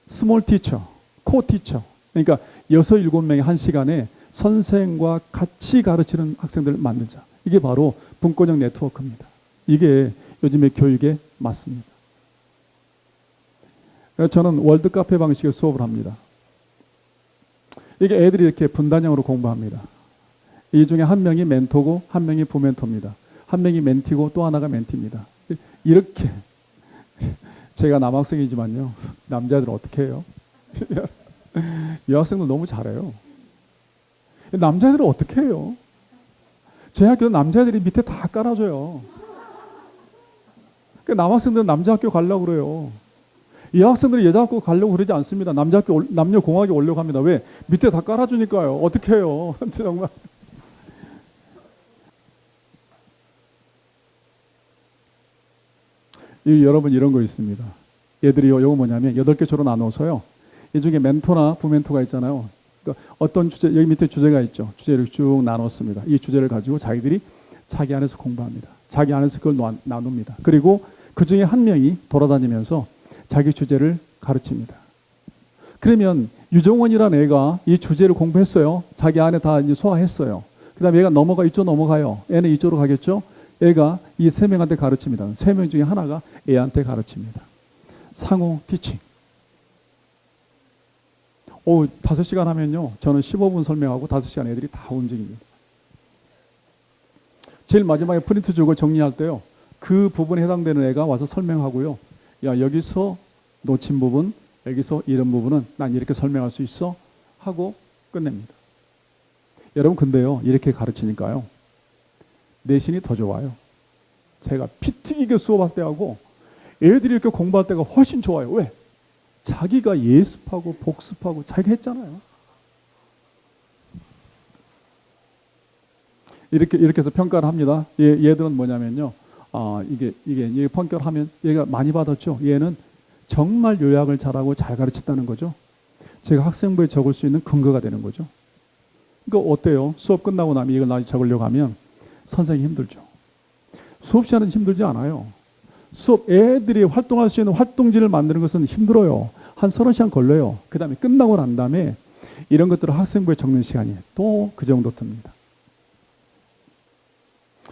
스몰 티처, 코 티처. 그러니까 6, 7명이 한 시간에 선생과 같이 가르치는 학생들을 만들자. 이게 바로 분권형 네트워크입니다. 이게 요즘의 교육에 맞습니다. 저는 월드 카페 방식의 수업을 합니다. 이게 애들이 이렇게 분단형으로 공부합니다. 이 중에 한 명이 멘토고 한 명이 부멘토입니다. 한 명이 멘티고 또 하나가 멘티입니다. 이렇게 제가 남학생이지만요. 남자들 어떻게 해요? 여학생도 너무 잘해요. 남자애들은 어떻게 해요? 제 학교는 남자애들이 밑에 다 깔아줘요. 남학생들은 남자 학교 가려고 그래요. 여학생들이 여자 학교 가려고 그러지 않습니다. 남자 학교 남녀 공학에 오려고 합니다. 왜? 밑에 다 깔아주니까요. 어떻게 해요? 정말 여러분 이런 거 있습니다. 얘들이 요거 뭐냐면 8개 조로 나눠서요. 이 중에 멘토나 부멘토가 있잖아요. 그러니까 어떤 주제, 여기 밑에 주제가 있죠. 주제를 쭉 나눴습니다. 이 주제를 가지고 자기들이 자기 안에서 공부합니다. 자기 안에서 그걸 나눕니다. 그리고 그 중에 한 명이 돌아다니면서 자기 주제를 가르칩니다. 그러면 유정원이라는 애가 이 주제를 공부했어요. 자기 안에 다 이제 소화했어요. 그 다음에 얘가 이쪽 넘어가요. 애는 이쪽으로 가겠죠. 애가 이 3명한테 가르칩니다. 3명 중에 하나가 애한테 가르칩니다. 상호 티칭. 5시간 하면요. 저는 15분 설명하고 5시간 애들이 다 움직입니다. 제일 마지막에 프린트 주고 정리할 때요. 그 부분에 해당되는 애가 와서 설명하고요. 야, 여기서 놓친 부분, 여기서 이런 부분은 난 이렇게 설명할 수 있어 하고 끝냅니다. 여러분 근데요. 이렇게 가르치니까요. 내신이 더 좋아요. 제가 피 튀기게 수업할 때하고 애들이 이렇게 공부할 때가 훨씬 좋아요. 왜? 자기가 예습하고 복습하고 자기가 했잖아요. 이렇게 해서 평가를 합니다. 얘들은 뭐냐면요. 이게 평가를 하면 얘가 많이 받았죠. 얘는 정말 요약을 잘하고 잘 가르쳤다는 거죠. 제가 학생부에 적을 수 있는 근거가 되는 거죠. 그러니까 어때요? 수업 끝나고 나면 이걸 나중에 적으려고 하면 선생님이 힘들죠. 수업 시간은 힘들지 않아요. 수업 애들이 활동할 수 있는 활동지를 만드는 것은 힘들어요. 한 30시간 걸려요. 그 다음에 끝나고 난 다음에 이런 것들을 학생부에 적는 시간이 또 그 정도 듭니다.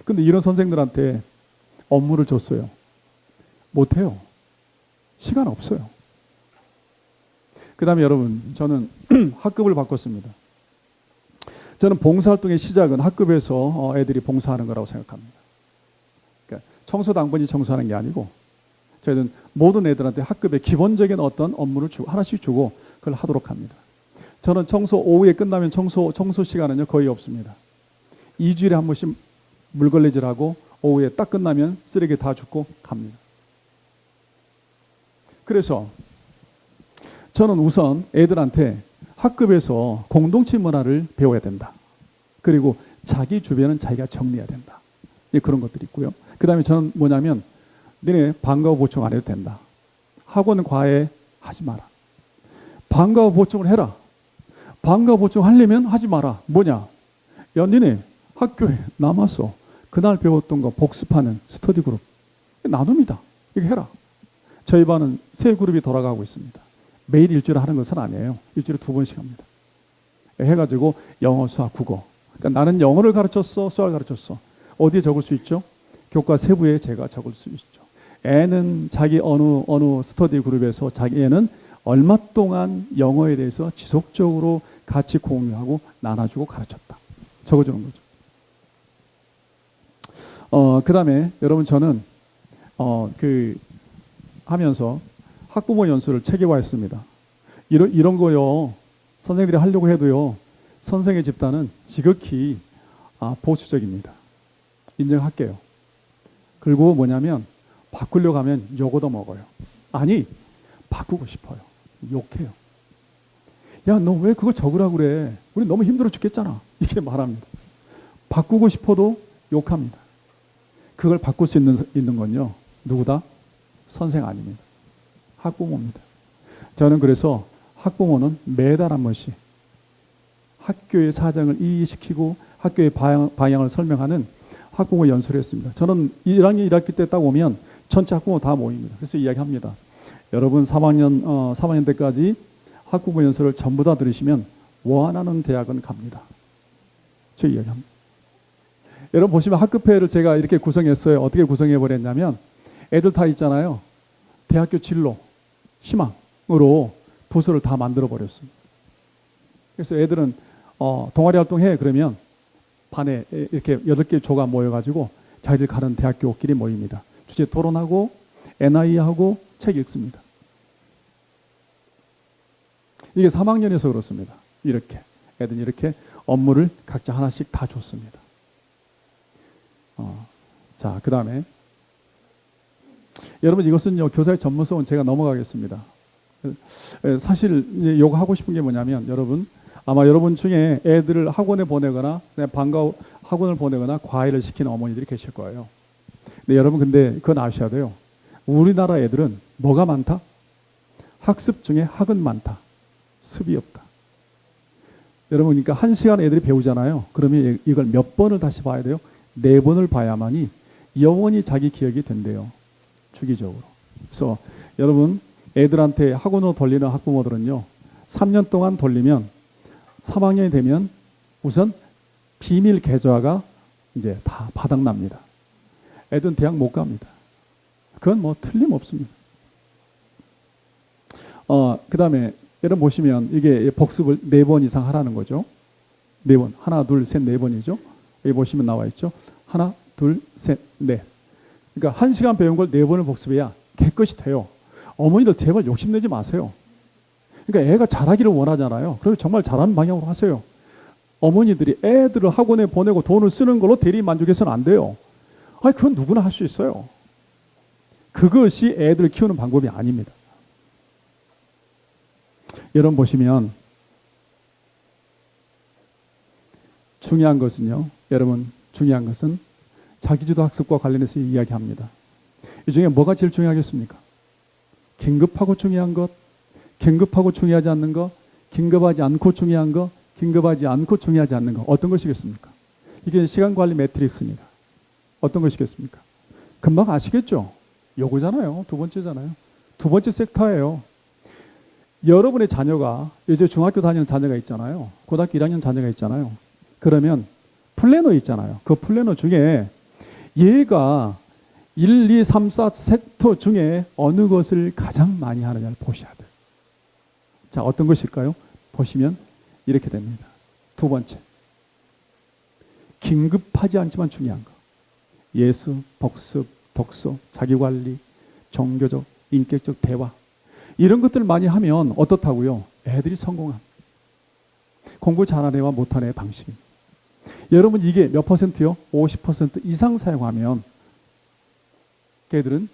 근데 이런 선생들한테 업무를 줬어요. 못해요. 시간 없어요. 그 다음에 여러분, 저는 학급을 바꿨습니다. 저는 봉사활동의 시작은 학급에서 애들이 봉사하는 거라고 생각합니다. 그러니까 청소당번이 청소하는 게 아니고 저희는 모든 애들한테 학급에 기본적인 어떤 업무를 하나씩 주고 그걸 하도록 합니다. 저는 청소 오후에 끝나면 청소 시간은요 거의 없습니다. 2주일에 한 번씩 물걸레질하고 오후에 딱 끝나면 쓰레기 다 줍고 갑니다. 그래서 저는 우선 애들한테 학급에서 공동체 문화를 배워야 된다. 그리고 자기 주변은 자기가 정리해야 된다. 그런 것들이 있고요. 그 다음에 저는 뭐냐면 너네 방과후 보충 안 해도 된다. 학원 과외 하지 마라. 방과후 보충을 해라. 방과후 보충 하려면 하지 마라. 뭐냐? 야, 너네 학교에 남아서 그날 배웠던 거 복습하는 스터디 그룹 나눕니다. 이거 해라. 저희 반은 3그룹이 돌아가고 있습니다. 매일 일주일에 하는 것은 아니에요. 일주일에 2번씩 합니다. 해가지고 영어, 수학, 국어. 그러니까 나는 영어를 가르쳤어, 수학을 가르쳤어. 어디에 적을 수 있죠? 교과 세부에 제가 적을 수 있죠. 애는 자기 어느 스터디 그룹에서 자기 애는 얼마 동안 영어에 대해서 지속적으로 같이 공유하고 나눠주고 가르쳤다. 적어주는 거죠. 그 다음에 여러분 저는 하면서 학부모 연수를 체계화했습니다. 이런 거요. 선생님들이 하려고 해도요. 선생의 집단은 지극히 보수적입니다. 인정할게요. 그리고 뭐냐면 바꾸려고 하면 욕도 먹어요. 아니 바꾸고 싶어요. 욕해요. 야, 너 왜 그거 적으라고 그래? 우리 너무 힘들어 죽겠잖아. 이렇게 말합니다. 바꾸고 싶어도 욕합니다. 그걸 바꿀 수 있는 건요. 누구다? 선생 아닙니다. 학부모입니다. 저는 그래서 학부모는 매달 한 번씩 학교의 사정을 이해시키고 학교의 방향을 설명하는 학부모 연수를 했습니다. 저는 1학년 1학기 때 딱 오면 전체 학부모 다 모입니다. 그래서 이야기합니다. 여러분 3학년 때까지 학부모 연수를 전부 다 들으시면 원하는 대학은 갑니다. 저 이야기합니다. 여러분 보시면 학급회를 제가 이렇게 구성했어요. 어떻게 구성해버렸냐면 애들 다 있잖아요. 대학교 진로, 희망으로 부서를 다 만들어버렸습니다. 그래서 애들은 동아리 활동해 그러면 반에 이렇게 8개 조가 모여가지고 자기들 가는 대학교끼리 모입니다. 주제 토론하고 NI하고 책 읽습니다. 이게 3학년에서 그렇습니다. 이렇게 애들이 이렇게 업무를 각자 하나씩 다 줬습니다. 자, 그 다음에 여러분 이것은요 교사의 전문성은 제가 넘어가겠습니다. 사실 이거 하고 싶은 게 뭐냐면 여러분 아마 여러분 중에 애들을 학원에 보내거나 방과후 학원을 보내거나 과외를 시키는 어머니들이 계실 거예요. 근데 여러분 근데 그건 아셔야 돼요. 우리나라 애들은 뭐가 많다? 학습 중에 학은 많다. 습이 없다. 여러분, 그러니까 1시간 애들이 배우잖아요. 그러면 이걸 몇 번을 다시 봐야 돼요? 4번을 봐야만이 영원히 자기 기억이 된대요. 주기적으로. 그래서 여러분, 애들한테 학원으로 돌리는 학부모들은요, 3년 동안 돌리면 3학년이 되면 우선 비밀 계좌가 이제 다 바닥납니다. 애들은 대학 못 갑니다. 그건 뭐 틀림없습니다. 그 다음에 여러분 보시면 이게 복습을 4번 이상 하라는 거죠. 4번. 하나, 둘, 셋, 4번이죠. 여기 보시면 나와 있죠. 하나, 둘, 셋, 넷. 그러니까 1시간 배운 걸 4번을 복습해야 깨끗이 돼요. 어머니들 제발 욕심내지 마세요. 그러니까 애가 잘하기를 원하잖아요. 그래서 정말 잘하는 방향으로 하세요. 어머니들이 애들을 학원에 보내고 돈을 쓰는 걸로 대리 만족해서는 안 돼요. 아니, 그건 누구나 할 수 있어요. 그것이 애들 키우는 방법이 아닙니다. 여러분 보시면 중요한 것은요. 여러분, 중요한 것은 자기주도 학습과 관련해서 이야기합니다. 이 중에 뭐가 제일 중요하겠습니까? 긴급하고 중요한 것, 긴급하고 중요하지 않는 것, 긴급하지 않고 중요한 것, 긴급하지 않고 중요하지 않는 것. 어떤 것이겠습니까? 이게 시간관리 매트릭스입니다. 어떤 것이겠습니까? 금방 아시겠죠? 요거잖아요. 두 번째잖아요. 두 번째 섹터예요. 여러분의 자녀가 이제 중학교 다니는 자녀가 있잖아요. 고등학교 1학년 자녀가 있잖아요. 그러면 플래너 있잖아요. 그 플래너 중에 얘가 1, 2, 3, 4 섹터 중에 어느 것을 가장 많이 하느냐를 보셔야 돼요. 자, 어떤 것일까요? 보시면 이렇게 됩니다. 두 번째. 긴급하지 않지만 중요한 거. 예수, 복습, 독서, 자기관리, 종교적, 인격적 대화. 이런 것들을 많이 하면 어떻다고요? 애들이 성공한. 공부 잘하는 애와 못하는 애의 방식입니다. 여러분, 이게 몇 퍼센트요? 50% 이상 사용하면 걔들은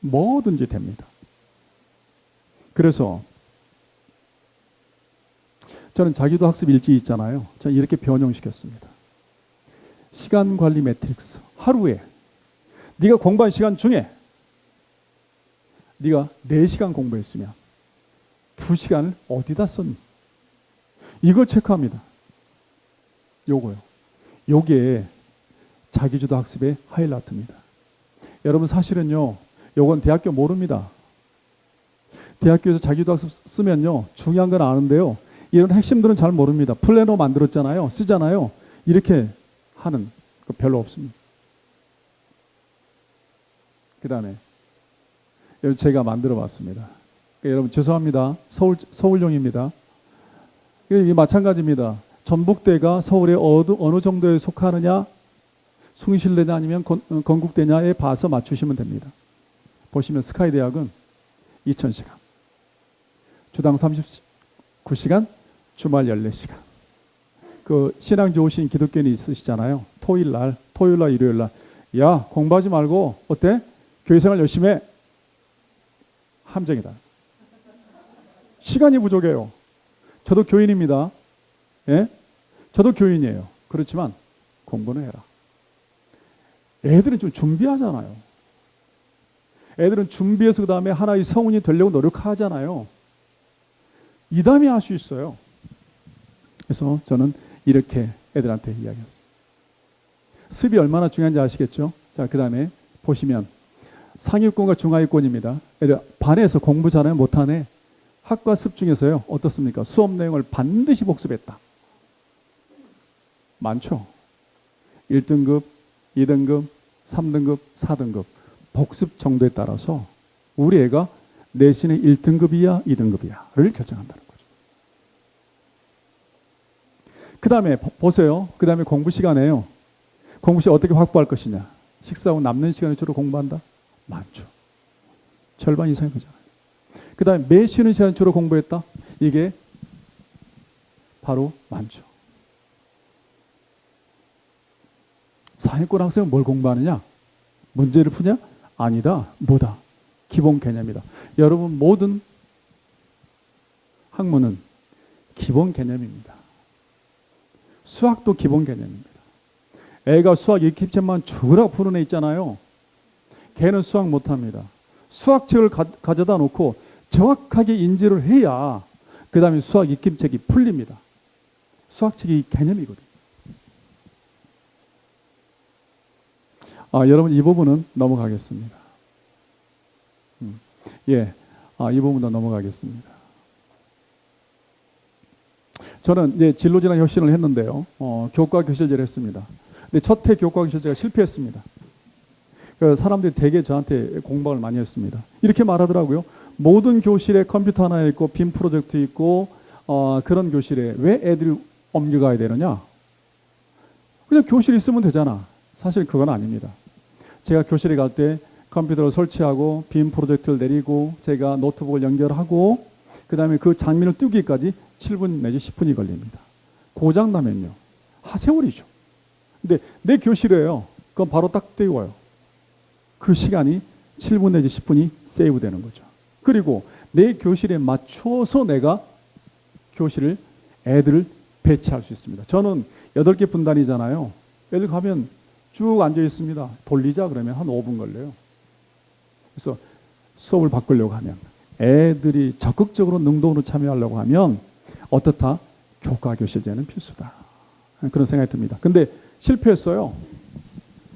뭐든지 됩니다. 그래서 저는 자기도 학습 일지 있잖아요. 저는 이렇게 변형시켰습니다. 시간관리 매트릭스. 하루에 네가 공부한 시간 중에 네가 4시간 공부했으면 2시간을 어디다 썼니? 이걸 체크합니다. 요거요. 요게 자기주도 학습의 하이라이트입니다. 여러분, 사실은요, 요건 대학교 모릅니다. 대학교에서 자기주도 학습 쓰면요, 중요한 건 아는데요, 이런 핵심들은 잘 모릅니다. 플래너 만들었잖아요. 쓰잖아요. 이렇게 하는 거 별로 없습니다. 그 다음에 제가 만들어 봤습니다. 그러니까 여러분, 죄송합니다. 서울용입니다. 이게 마찬가지입니다. 전북대가 서울의 어느 정도에 속하느냐, 숭실대냐 아니면 건국대냐에 봐서 맞추시면 됩니다. 보시면 스카이대학은 2000시간, 주당 39시간, 주말 14시간. 그 신앙 좋으신 기독교인이 있으시잖아요. 토요일날, 일요일날, 야, 공부하지 말고 어때? 교회생활 열심히 해. 함정이다. 시간이 부족해요. 저도 교인입니다. 예? 저도 교인이에요. 그렇지만 공부는 해라. 애들은 좀 준비하잖아요. 애들은 준비해서 그 다음에 하나의 성운이 되려고 노력하잖아요. 이 다음에 할 수 있어요. 그래서 저는 이렇게 애들한테 이야기했어요. 습이 얼마나 중요한지 아시겠죠? 자, 그 다음에 보시면 상위권과 중하위권입니다. 애들 반에서 공부 잘하면 못하네. 학과 습 중에서요. 어떻습니까? 수업 내용을 반드시 복습했다. 많죠? 1등급, 2등급, 3등급, 4등급. 복습 정도에 따라서 우리 애가 내신에 1등급이야, 2등급이야를 결정한다는 거죠. 그 다음에 보세요. 그 다음에 공부 시간에요. 공부 시간 어떻게 확보할 것이냐. 식사 후 남는 시간에 주로 공부한다? 많죠. 절반 이상이 그잖아요. 그 다음에 매 쉬는 시간 주로 공부했다? 이게 바로 많죠. 상위권 학생은 뭘 공부하느냐? 문제를 푸냐? 아니다. 뭐다? 기본 개념이다. 여러분, 모든 학문은 기본 개념입니다. 수학도 기본 개념입니다. 애가 수학 2킵제만 죽으라고 푸는 애 있잖아요. 걔는 수학 못합니다. 수학책을 가져다 놓고 정확하게 인지를 해야 그 다음에 수학 익힘책이 풀립니다. 수학책이 개념이거든요. 여러분 이 부분은 넘어가겠습니다. 이 부분도 넘어가겠습니다. 저는 이제 진로진학 혁신을 했는데요. 교과 교실제를 했습니다. 근데 첫 해 교과 교실제가 실패했습니다. 사람들이 되게 저한테 공방을 많이 했습니다. 이렇게 말하더라고요. 모든 교실에 컴퓨터 하나 있고 빔 프로젝트 있고 그런 교실에 왜 애들이 옮겨가야 되느냐? 그냥 교실 있으면 되잖아. 사실 그건 아닙니다. 제가 교실에 갈 때 컴퓨터를 설치하고 빔 프로젝트를 내리고 제가 노트북을 연결하고 그 다음에 그 장면을 띄우기까지 7분 내지 10분이 걸립니다. 고장나면요. 하세월이죠. 근데 내 교실에요. 그건 바로 딱 띄워요. 그 시간이 7분 내지 10분이 세이브 되는 거죠. 그리고 내 교실에 맞춰서 내가 애들을 배치할 수 있습니다. 저는 8개 분단이잖아요. 애들 가면 쭉 앉아 있습니다. 돌리자 그러면 한 5분 걸려요. 그래서 수업을 바꾸려고 하면 애들이 적극적으로 능동으로 참여하려고 하면 어떻다? 교과 교실제는 필수다. 그런 생각이 듭니다. 근데 실패했어요.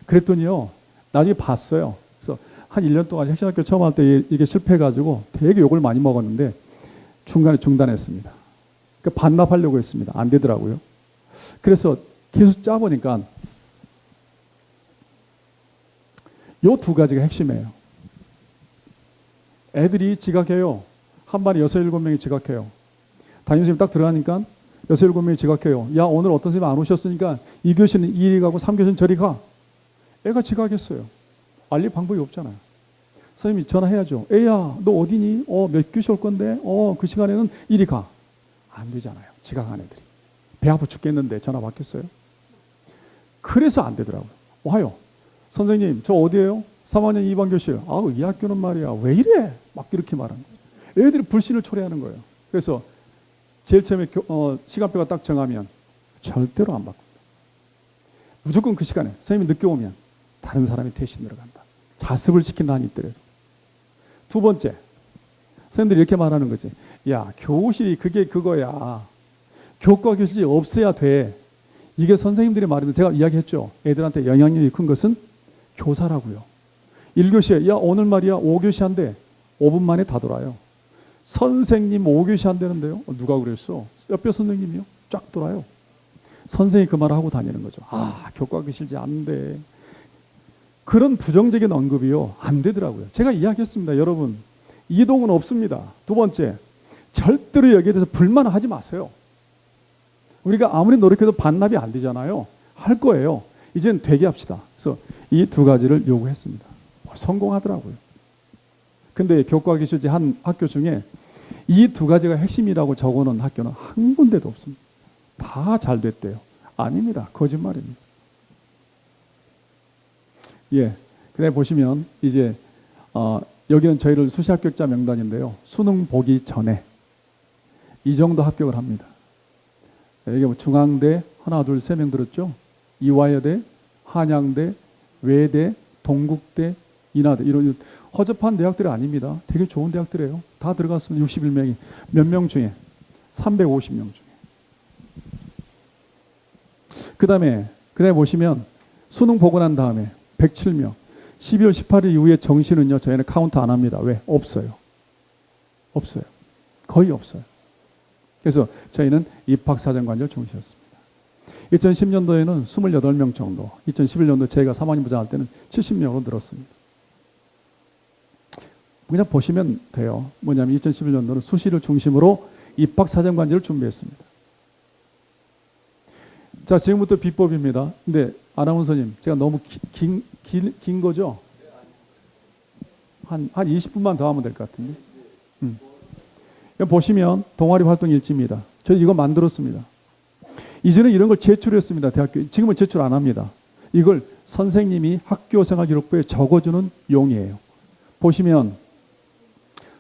그랬더니요. 나중에 봤어요. 그래서 한 1년 동안 혁신학교 처음 할 때 이게 실패해가지고 되게 욕을 많이 먹었는데 중간에 중단했습니다. 그러니까 반납하려고 했습니다. 안 되더라고요. 그래서 계속 짜보니까 요 두 가지가 핵심이에요. 애들이 지각해요. 한 반에 6, 7명이 지각해요. 담임선생님 딱 들어가니까 6, 7명이 지각해요. 야, 오늘 어떤 선생님 안 오셨으니까 2교시는 이리 가고 3교시는 저리 가. 애가 지각했어요. 알릴 방법이 없잖아요. 선생님이 전화해야죠. 애야, 너 어디니? 몇 교시 올 건데? 그 시간에는 이리 가. 안 되잖아요. 지각한 애들이. 배 아파 죽겠는데 전화 받겠어요? 그래서 안 되더라고요. 와요. 선생님, 저 어디에요? 3학년 2반 교실. 이 학교는 말이야. 왜 이래? 막 이렇게 말하는 거예요. 애들이 불신을 초래하는 거예요. 그래서 제일 처음에 시간표가 딱 정하면 절대로 안 바꿉니다. 무조건 그 시간에 선생님이 늦게 오면 다른 사람이 대신 들어간다. 자습을 시킨다 한이 있더라도. 두 번째, 선생님들이 이렇게 말하는 거지. 야, 교실이 그게 그거야. 교과 교실이 없어야 돼. 이게 선생님들의 말인데 제가 이야기했죠. 애들한테 영향력이 큰 것은 교사라고요. 1교시에 야 오늘 말이야 5교시 한대. 5분 만에 다 돌아요. 선생님 5교시 한다는데요. 누가 그랬어? 옆에 선생님이요. 쫙 돌아요. 선생님이 그 말을 하고 다니는 거죠. 교과 교실제 안 돼. 그런 부정적인 언급이요. 안 되더라고요. 제가 이야기했습니다. 여러분. 이동은 없습니다. 두 번째. 절대로 여기에 대해서 불만하지 마세요. 우리가 아무리 노력해도 반납이 안 되잖아요. 할 거예요. 이제는 되게 합시다. 그래서 이 두 가지를 요구했습니다. 성공하더라고요. 근데 교과 교실제 한 학교 중에 이 두 가지가 핵심이라고 적어놓은 학교는 한 군데도 없습니다. 다 잘 됐대요. 아닙니다. 거짓말입니다. 그다음에 보시면 이제 여기는 저희를 수시 합격자 명단인데요. 수능 보기 전에 이 정도 합격을 합니다. 여기 뭐 중앙대 하나 둘 세 명 들었죠. 이화여대, 한양대, 외대, 동국대, 인하대 이런 허접한 대학들이 아닙니다. 되게 좋은 대학들이에요. 다 들어갔습니다. 61명이. 몇 명 중에? 350명 중에. 그 다음에 보시면 수능 보고 난 다음에 107명. 12월 18일 이후에 정시는요. 저희는 카운트 안 합니다. 왜? 없어요. 없어요. 거의 없어요. 그래서 저희는 입학사정관절 중시였습니다. 2010년도에는 28명 정도, 2011년도 저희가 3학년 부장할 때는 70명으로 늘었습니다. 그냥 보시면 돼요. 뭐냐면 2011년도는 수시를 중심으로 입학사정관제를 준비했습니다. 자, 지금부터 비법입니다. 근데 아나운서님, 제가 너무 긴 거죠? 한 20분만 더 하면 될 것 같은데. 보시면 동아리 활동 일지입니다. 저희 이거 만들었습니다. 이전에 이런 걸 제출했습니다. 대학교. 지금은 제출 안 합니다. 이걸 선생님이 학교생활기록부에 적어주는 용이에요. 보시면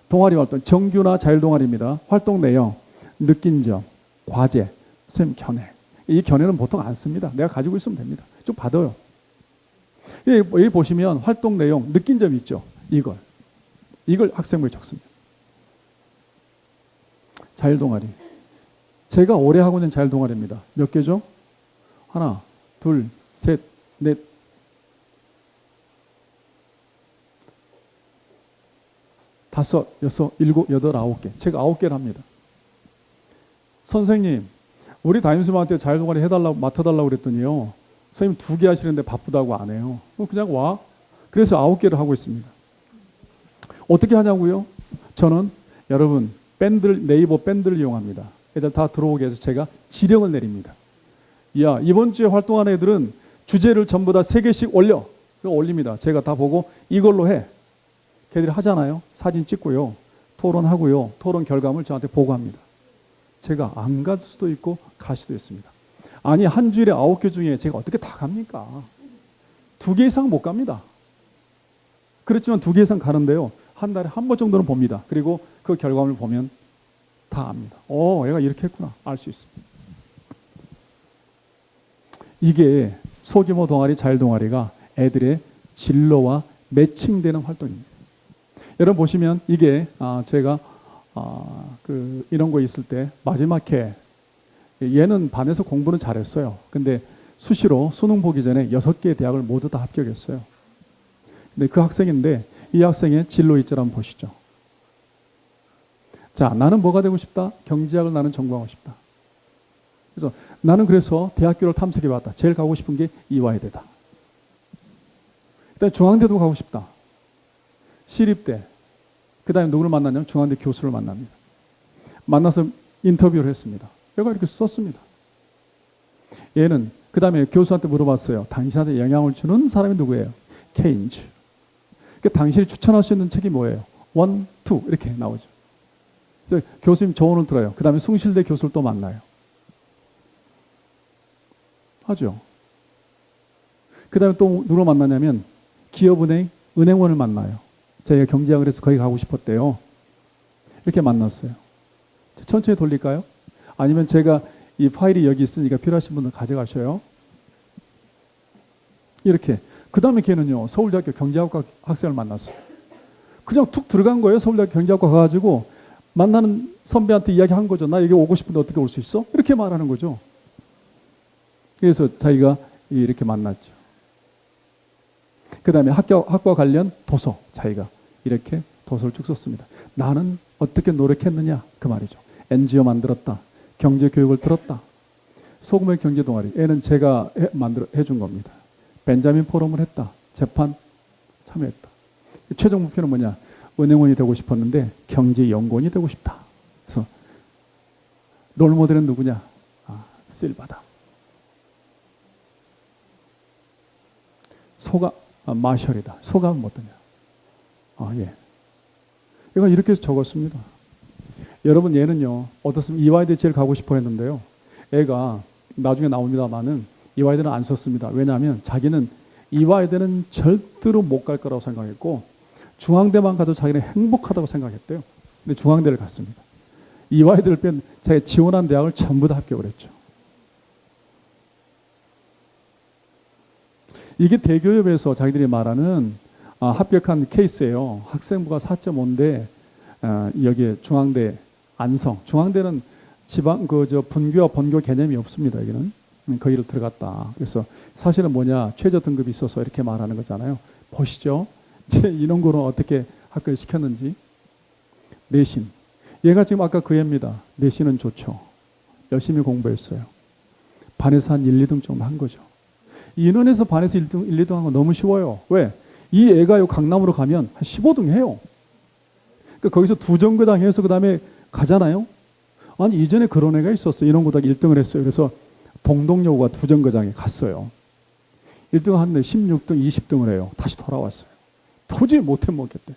동아리 활동, 정규나 자율동아리입니다. 활동 내용, 느낀 점, 과제, 선생님 견해. 이 견해는 보통 안 씁니다. 내가 가지고 있으면 됩니다. 쭉 받아요. 여기 보시면 활동 내용 느낀 점 있죠. 이걸 학생부에 적습니다. 자율동아리. 제가 오래 하고 있는 자율동아리입니다. 몇 개죠? 하나, 둘, 셋, 넷, 다섯, 여섯, 일곱, 여덟, 아홉 개. 제가 9개를 합니다. 선생님, 우리 담임선생님한테 자율동아리 해달라고, 맡아달라고 그랬더니요. 선생님 2개 하시는데 바쁘다고 안 해요. 그냥 와. 그래서 9개를 하고 있습니다. 어떻게 하냐고요? 저는 여러분, 네이버 밴드를 이용합니다. 애들 다 들어오게 해서 제가 지령을 내립니다. 야, 이번 주에 활동하는 애들은 주제를 전부 다 3개씩 올려. 올립니다. 제가 다 보고 이걸로 해. 걔들이 하잖아요. 사진 찍고요. 토론하고요. 토론 결과물 저한테 보고합니다. 제가 안 갈 수도 있고 갈 수도 있습니다. 아니, 한 주일에 9개 중에 제가 어떻게 다 갑니까? 2개 이상 못 갑니다. 그렇지만 2개 이상 가는데요. 한 달에 한 번 정도는 봅니다. 그리고 그 결과물 보면 다 압니다. 얘가 이렇게 했구나. 알 수 있습니다. 이게 소규모 동아리, 자율동아리가 애들의 진로와 매칭되는 활동입니다. 여러분 보시면 이게 제가 이런 거 있을 때 마지막 해 얘는 반에서 공부는 잘했어요. 근데 수시로 수능 보기 전에 6개의 대학을 모두 다 합격했어요. 근데 그 학생인데 이 학생의 진로 일지를 한번 보시죠. 자, 나는 뭐가 되고 싶다? 경제학을 나는 전공하고 싶다. 그래서 나는 그래서 대학교를 탐색해 봤다. 제일 가고 싶은 게 이화여대다. 일단 중앙대도 가고 싶다. 시립대. 그 다음에 누구를 만나냐면 중앙대 교수를 만납니다. 만나서 인터뷰를 했습니다. 얘가 이렇게 썼습니다. 얘는 그 다음에 교수한테 물어봤어요. 당신한테 영향을 주는 사람이 누구예요? 케인즈. 그러니까 당신이 추천할 수 있는 책이 뭐예요? 1, 2 이렇게 나오죠. 그래서 교수님 조언을 들어요. 그 다음에 숭실대 교수를 또 만나요. 하죠. 그 다음에 또 누구를 만나냐면 기업은행 은행원을 만나요. 저희가 경제학을 해서 거기 가고 싶었대요. 이렇게 만났어요. 천천히 돌릴까요? 아니면 제가 이 파일이 여기 있으니까 필요하신 분들 가져가셔요. 이렇게. 그 다음에 걔는요, 서울대학교 경제학과 학생을 만났어요. 그냥 툭 들어간 거예요. 서울대학교 경제학과 가가지고 만나는 선배한테 이야기한 거죠. 나 여기 오고 싶은데 어떻게 올 수 있어? 이렇게 말하는 거죠. 그래서 자기가 이렇게 만났죠. 그 다음에 학과 관련 도서, 자기가 이렇게 도서를 쭉 썼습니다. 나는 어떻게 노력했느냐? 그 말이죠. NGO 만들었다. 경제교육을 들었다. 소규모의 경제동아리. 애는 제가 해준 겁니다. 벤자민 포럼을 했다. 재판 참여했다. 최종 목표는 뭐냐? 은행원이 되고 싶었는데 경제연구원이 되고 싶다. 그래서 롤모델은 누구냐? 실바다. 마셜이다. 소감은 어떠냐? 예. 얘가 이렇게 적었습니다. 여러분, 얘는요, 어떻습니까? 이화여대 제일 가고 싶어 했는데요. 애가 나중에 나옵니다만은 이화여대는 안 썼습니다. 왜냐하면 자기는 이화여대는 절대로 못 갈 거라고 생각했고, 중앙대만 가도 자기는 행복하다고 생각했대요. 근데 중앙대를 갔습니다. 이화여대를 뺀 자기가 지원한 대학을 전부 다 합격을 했죠. 이게 대교협에서 자기들이 말하는 합격한 케이스예요. 학생부가 4.5인데 여기에 중앙대 안성. 중앙대는 지방 분교와 본교 개념이 없습니다. 여기는 거기를 들어갔다. 그래서 사실은 뭐냐, 최저 등급이 있어서 이렇게 말하는 거잖아요. 보시죠. 제 인원고는 어떻게 학교에 시켰는지. 내신. 얘가 지금 아까 그 애입니다. 내신은 좋죠. 열심히 공부했어요. 반에서 한 1, 2등 정도 한 거죠. 인원에서 반에서 1등, 1, 2등 한 건 너무 쉬워요. 왜? 이 애가 강남으로 가면 한 15등 해요. 그러니까 거기서 2정거당 해서 그 다음에 가잖아요. 아니, 이전에 그런 애가 있었어요. 인원고등학교 1등을 했어요. 그래서 동덕여고가 2정거장에 갔어요. 1등 하는데 16등, 20등을 해요. 다시 돌아왔어요. 도저히 못해 먹겠대.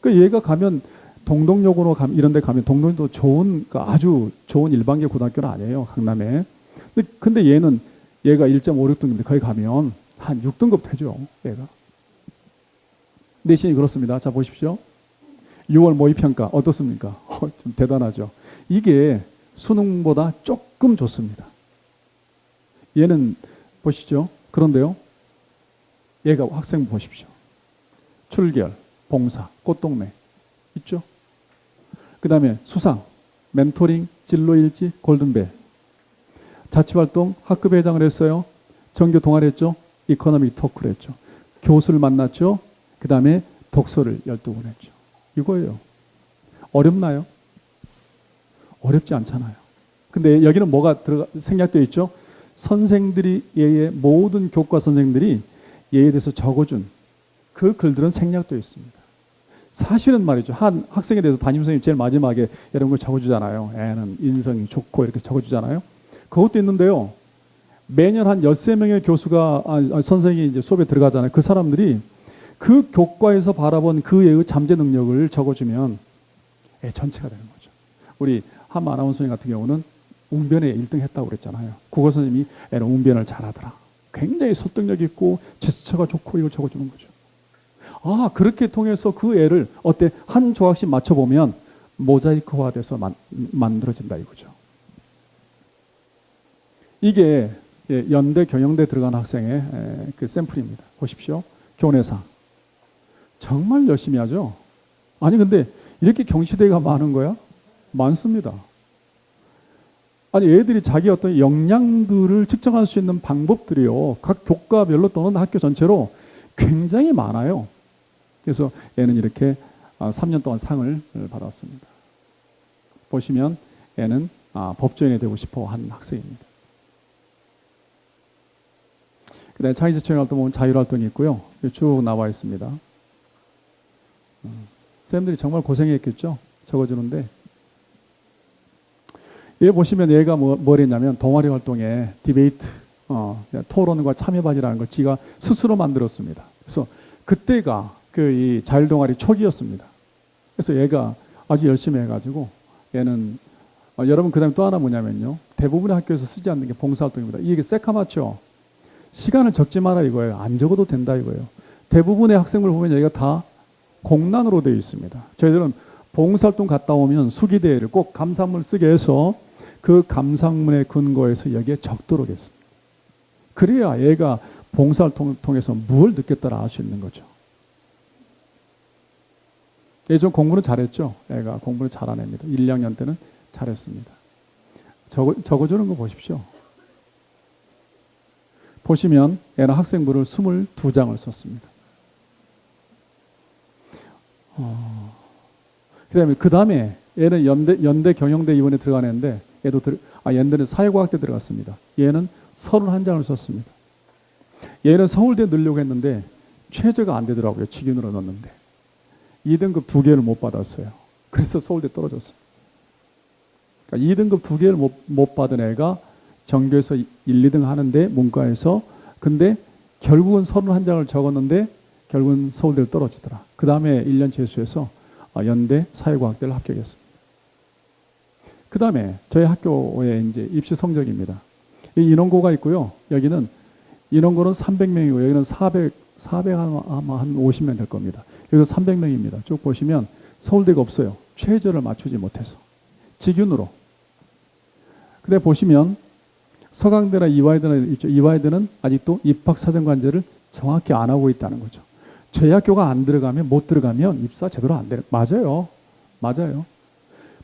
그러니까 얘가 가면 동덕여고로 가면, 이런 데 가면 동덕여도 좋은, 그러니까 아주 좋은 일반계 고등학교는 아니에요. 강남에. 근데 얘가 1.56등인데 거기 가면 한 6등급 되죠. 얘가. 내신이 그렇습니다. 자, 보십시오. 6월 모의평가 어떻습니까? 좀 대단하죠. 이게 수능보다 조금 좋습니다. 얘는 보시죠. 그런데요, 얘가 학생부 보십시오. 출결, 봉사, 꽃동네 있죠. 그 다음에 수상, 멘토링, 진로일지, 골든벨. 자치활동 학급 회장을 했어요. 전교 동아리 했죠. 이코노믹 토크를 했죠. 교수를 만났죠. 그 다음에 독서를 12권 했죠. 이거예요. 어렵나요? 어렵지 않잖아요. 근데 여기는 뭐가 생략되어 있죠? 선생들이 얘의 모든 교과 선생들이 얘에 대해서 적어준 그 글들은 생략되어 있습니다. 사실은 말이죠. 한 학생에 대해서 담임선생님이 제일 마지막에 이런 걸 적어주잖아요. 애는 인성이 좋고 이렇게 적어주잖아요. 그것도 있는데요. 매년 한 13명의 교수가, 선생이 이제 수업에 들어가잖아요. 그 사람들이 그 교과에서 바라본 그 애의 잠재 능력을 적어주면 애 전체가 되는 거죠. 우리 한 아나운서님 같은 경우는 웅변에 1등 했다고 그랬잖아요. 국어 선생님이 애는 웅변을 잘하더라. 굉장히 설득력 있고 제스처가 좋고 이걸 적어주는 거죠. 아, 그렇게 통해서 그 애를 어때? 한 조각씩 맞춰보면 모자이크화 돼서 만들어진다 이거죠. 이게 연대 경영대 들어간 학생의 그 샘플입니다. 보십시오. 교내상. 정말 열심히 하죠. 아니 근데 이렇게 경시대가 많은 거야? 많습니다. 아니 애들이 자기 어떤 역량들을 측정할 수 있는 방법들이요. 각 교과별로 또는 학교 전체로 굉장히 많아요. 그래서 애는 이렇게 3년 동안 상을 받았습니다. 보시면 애는 법조인이 되고 싶어 한 학생입니다. 그 다음에 창의재청활동 보면 자율활동이 있고요. 쭉 나와 있습니다. 쌤들이 정말 고생했겠죠? 적어주는데. 얘 보시면 얘가 뭘 했냐면 동아리 활동에 디베이트, 토론과 참여반이라는 걸 지가 스스로 만들었습니다. 그래서 그때가 이 자율동아리 초기였습니다. 그래서 얘가 아주 열심히 해가지고 얘는 여러분 그 다음에 또 하나 뭐냐면요. 대부분의 학교에서 쓰지 않는 게 봉사활동입니다. 이게 새카맣죠? 시간을 적지 마라 이거예요. 안 적어도 된다 이거예요. 대부분의 학생들 보면 여기가 다 공란으로 되어 있습니다. 저희들은 봉사활동 갔다 오면 수기대회를 꼭 감사문을 쓰게 해서 그 감상문에 근거해서 여기에 적도록 했습니다. 그래야 얘가 봉사활동을 통해서 뭘 느꼈다라 알 수 있는 거죠. 얘 좀 공부는 잘했죠. 애가 공부를 잘한 애입니다. 1, 2학년 때는 잘했습니다. 적어주는 거 보십시오. 보시면 애는 학생부를 22장을 썼습니다. 그 다음에 얘는 연대 경영대 이번에 들어간 애인데 연대는 사회과학대 들어갔습니다. 얘는 31장을 썼습니다. 얘는 서울대 넣으려고 했는데 최저가 안 되더라고요. 직윤으로 넣었는데 2등급 2개를 못 받았어요. 그래서 서울대 떨어졌어요. 그러니까 2등급 2개를 못 받은 애가 전교에서 1, 2등 하는데 문과에서 근데 결국은 31장을 적었는데 결국은 서울대를 떨어지더라. 그 다음에 1년 재수해서 연대 사회과학대를 합격했습니다. 그 다음에 저희 학교의 이제 입시 성적입니다. 이 인원고가 있고요. 여기는 인원고는 300명이고 여기는 400 아마 한 50명 될 겁니다. 여기서 300명입니다. 쭉 보시면 서울대가 없어요. 최저를 맞추지 못해서. 직윤으로. 근데 보시면 서강대나 이화여대는 있죠. 이화여대는 아직도 입학사정관제를 정확히 안 하고 있다는 거죠. 저희 학교가 안 들어가면 못 들어가면 입사 제대로 안 되는 맞아요. 맞아요.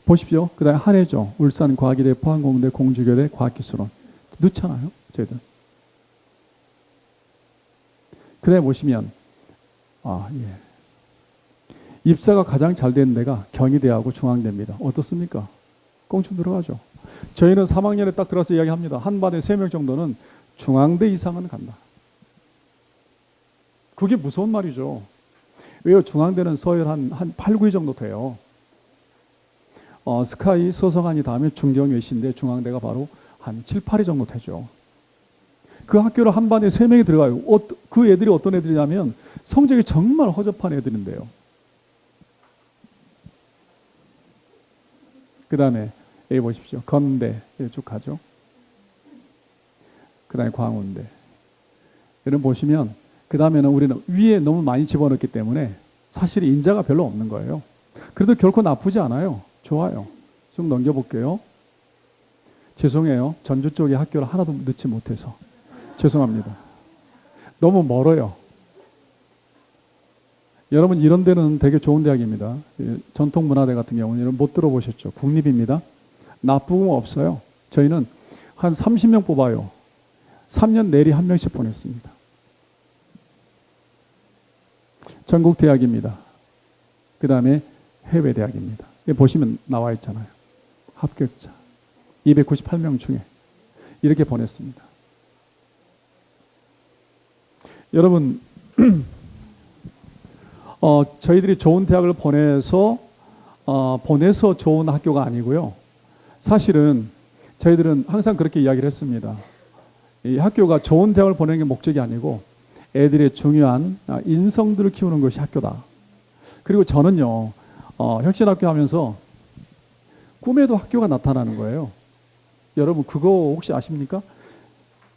보십시오. 그 다음에 한해죠. 울산과학이대, 포항공대, 공주교대, 과학기술원. 넣잖아요. 저희들. 그 다음에 보시면 입사가 가장 잘 되는 데가 경희대하고 중앙대입니다. 어떻습니까? 꽁충 들어가죠. 저희는 3학년에 딱 들어서 이야기합니다. 한 반에 3명 정도는 중앙대 이상은 간다. 그게 무서운 말이죠. 왜요? 중앙대는 서열 한 8, 9위 정도 돼요. 스카이, 서성한이 다음에 중경외신대, 중앙대가 바로 한 7, 8위 정도 되죠. 그 학교를 한 반에 3명이 들어가요. 그 애들이 어떤 애들이냐면 성적이 정말 허접한 애들인데요. 그 다음에 여기 보십시오. 건대 쭉 가죠. 그 다음에 광운대. 여러분 보시면 그 다음에는 우리는 위에 너무 많이 집어넣기 때문에 사실 인자가 별로 없는 거예요. 그래도 결코 나쁘지 않아요. 좋아요. 좀 넘겨볼게요. 죄송해요. 전주 쪽에 학교를 하나도 넣지 못해서. 죄송합니다. 너무 멀어요. 여러분 이런 데는 되게 좋은 대학입니다. 전통문화대 같은 경우는 여러분 못 들어보셨죠? 국립입니다. 나쁘고 없어요. 저희는 한 30명 뽑아요. 3년 내리 한 명씩 보냈습니다. 전국 대학입니다. 그 다음에 해외 대학입니다. 여기 보시면 나와 있잖아요. 합격자 298명 중에 이렇게 보냈습니다. 여러분 저희들이 좋은 대학을 보내서 좋은 학교가 아니고요. 사실은 저희들은 항상 그렇게 이야기를 했습니다. 이 학교가 좋은 대학을 보내는 게 목적이 아니고 애들의 중요한 인성들을 키우는 것이 학교다. 그리고 저는요, 혁신학교 하면서 꿈에도 학교가 나타나는 거예요. 여러분 그거 혹시 아십니까?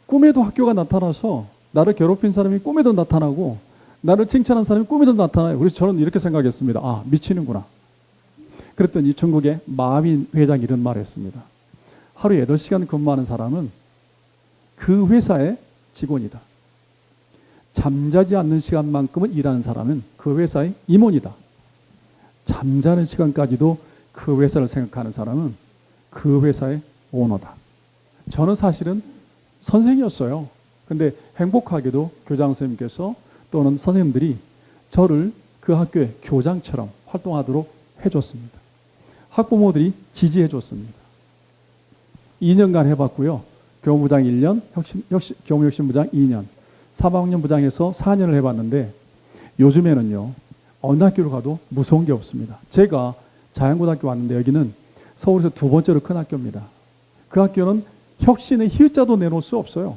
꿈에도 학교가 나타나서 나를 괴롭힌 사람이 꿈에도 나타나고 나를 칭찬한 사람이 꿈에도 나타나요. 그래서 저는 이렇게 생각했습니다. 아, 미치는구나. 그랬더니 중국의 마윈 회장이 이런 말을 했습니다. 하루에 8시간 근무하는 사람은 그 회사의 직원이다. 잠자지 않는 시간만큼은 일하는 사람은 그 회사의 임원이다. 잠자는 시간까지도 그 회사를 생각하는 사람은 그 회사의 오너다. 저는 사실은 선생이었어요. 근데 행복하게도 교장 선생님께서 또는 선생님들이 저를 그 학교의 교장처럼 활동하도록 해줬습니다. 학부모들이 지지해줬습니다. 2년간 해봤고요. 교무부장 1년, 교무혁신부장 2년, 3학년 부장에서 4년을 해봤는데 요즘에는요. 어느 학교를 가도 무서운 게 없습니다. 제가 자연고등학교 왔는데 여기는 서울에서 두 번째로 큰 학교입니다. 그 학교는 혁신의 희자도 내놓을 수 없어요.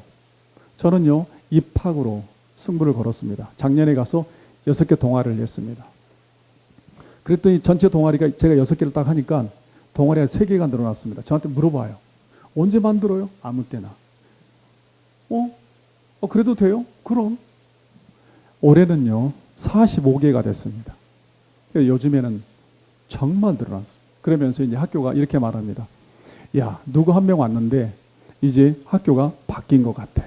저는요. 입학으로 승부를 걸었습니다. 작년에 가서 6개 동아리를 했습니다. 그랬더니 전체 동아리가 제가 6개를 딱 하니까 동아리가 3개가 늘어났습니다. 저한테 물어봐요. 언제 만들어요? 아무 때나. 그래도 돼요? 그럼. 올해는요. 45개가 됐습니다. 요즘에는 정말 늘어났어요. 그러면서 이제 학교가 이렇게 말합니다. 야, 누구 한 명 왔는데 이제 학교가 바뀐 것 같아.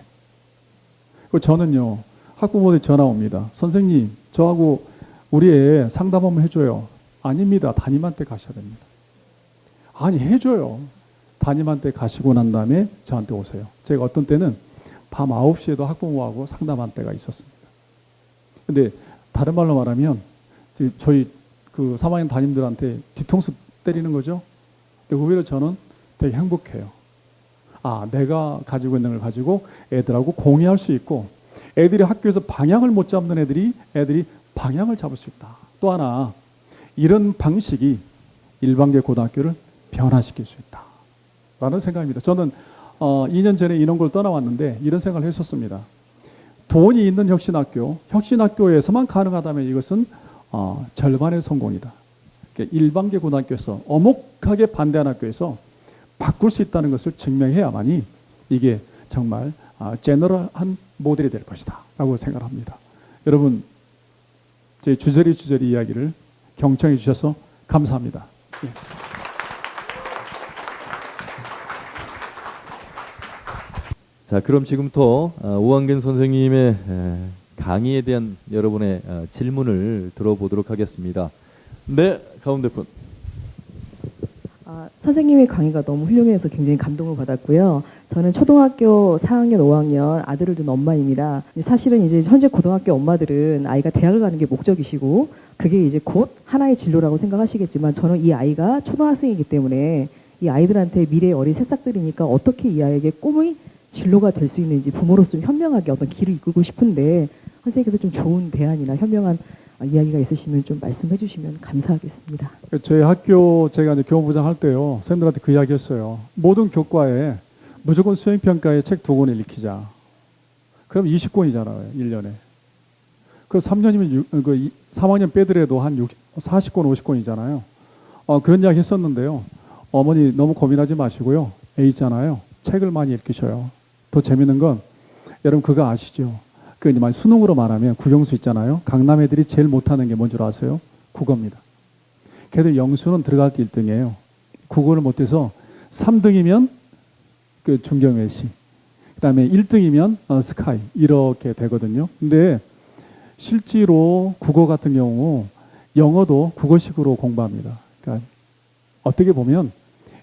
저는요. 학부모들 전화 옵니다. 선생님, 저하고 우리 애 상담 한번 해줘요. 아닙니다. 담임한테 가셔야 됩니다. 아니, 해줘요. 담임한테 가시고 난 다음에 저한테 오세요. 제가 어떤 때는 밤 9시에도 학부모하고 상담한 때가 있었습니다. 근데 다른 말로 말하면 저희 그 3학년 담임들한테 뒤통수 때리는 거죠. 근데 의외로 저는 되게 행복해요. 아, 내가 가지고 있는 걸 가지고 애들하고 공유할 수 있고 애들이 학교에서 방향을 못 잡는 애들이 방향을 잡을 수 있다. 또 하나 이런 방식이 일반계 고등학교를 변화시킬 수 있다. 라는 생각입니다. 저는 2년 전에 인원고를 떠나왔는데 이런 생각을 했었습니다. 돈이 있는 혁신학교에서만 가능하다면 이것은 절반의 성공이다. 그러니까 일반계 고등학교에서 엄혹하게 반대한 학교에서 바꿀 수 있다는 것을 증명해야만이 이게 정말 제너럴한 모델이 될 것이다 라고 생각을 합니다. 여러분 제 주저리 이야기를 경청해 주셔서 감사합니다. 예. 자, 그럼 지금부터 오한근 선생님의 강의에 대한 여러분의 질문을 들어보도록 하겠습니다. 네, 가운데 분. 선생님의 강의가 너무 훌륭해서 굉장히 감동을 받았고요. 저는 초등학교 4학년, 5학년 아들을 둔 엄마입니다. 사실은 이제 현재 고등학교 엄마들은 아이가 대학을 가는 게 목적이시고 그게 이제 곧 하나의 진로라고 생각하시겠지만 저는 이 아이가 초등학생이기 때문에 이 아이들한테 미래의 어린 새싹들이니까 어떻게 이 아이에게 꿈의 진로가 될 수 있는지 부모로서 좀 현명하게 어떤 길을 이끌고 싶은데 선생님께서 좀 좋은 대안이나 현명한 이야기가 있으시면 좀 말씀해 주시면 감사하겠습니다. 저희 학교 제가 이제 교무부장 할 때요. 선생님들한테 그 이야기 했어요. 모든 교과에 무조건 수행평가에 책 2권을 읽히자. 그럼 20권이잖아요. 1년에. 그 3년이면 3학년 빼더라도 한 40권, 50권이잖아요. 그런 이야기 했었는데요. 어머니 너무 고민하지 마시고요. 애 있잖아요. 책을 많이 읽으셔요. 더 재밌는 건 여러분 그거 아시죠? 그 이제 수능으로 말하면 국영수 있잖아요. 강남 애들이 제일 못하는 게 뭔 줄 아세요? 국어입니다. 걔들 영수는 들어갈 때 1등이에요. 국어를 못해서 3등이면 그 중경외시, 그다음에 1등이면 스카이 이렇게 되거든요. 근데 실제로 국어 같은 경우 영어도 국어식으로 공부합니다. 그러니까 어떻게 보면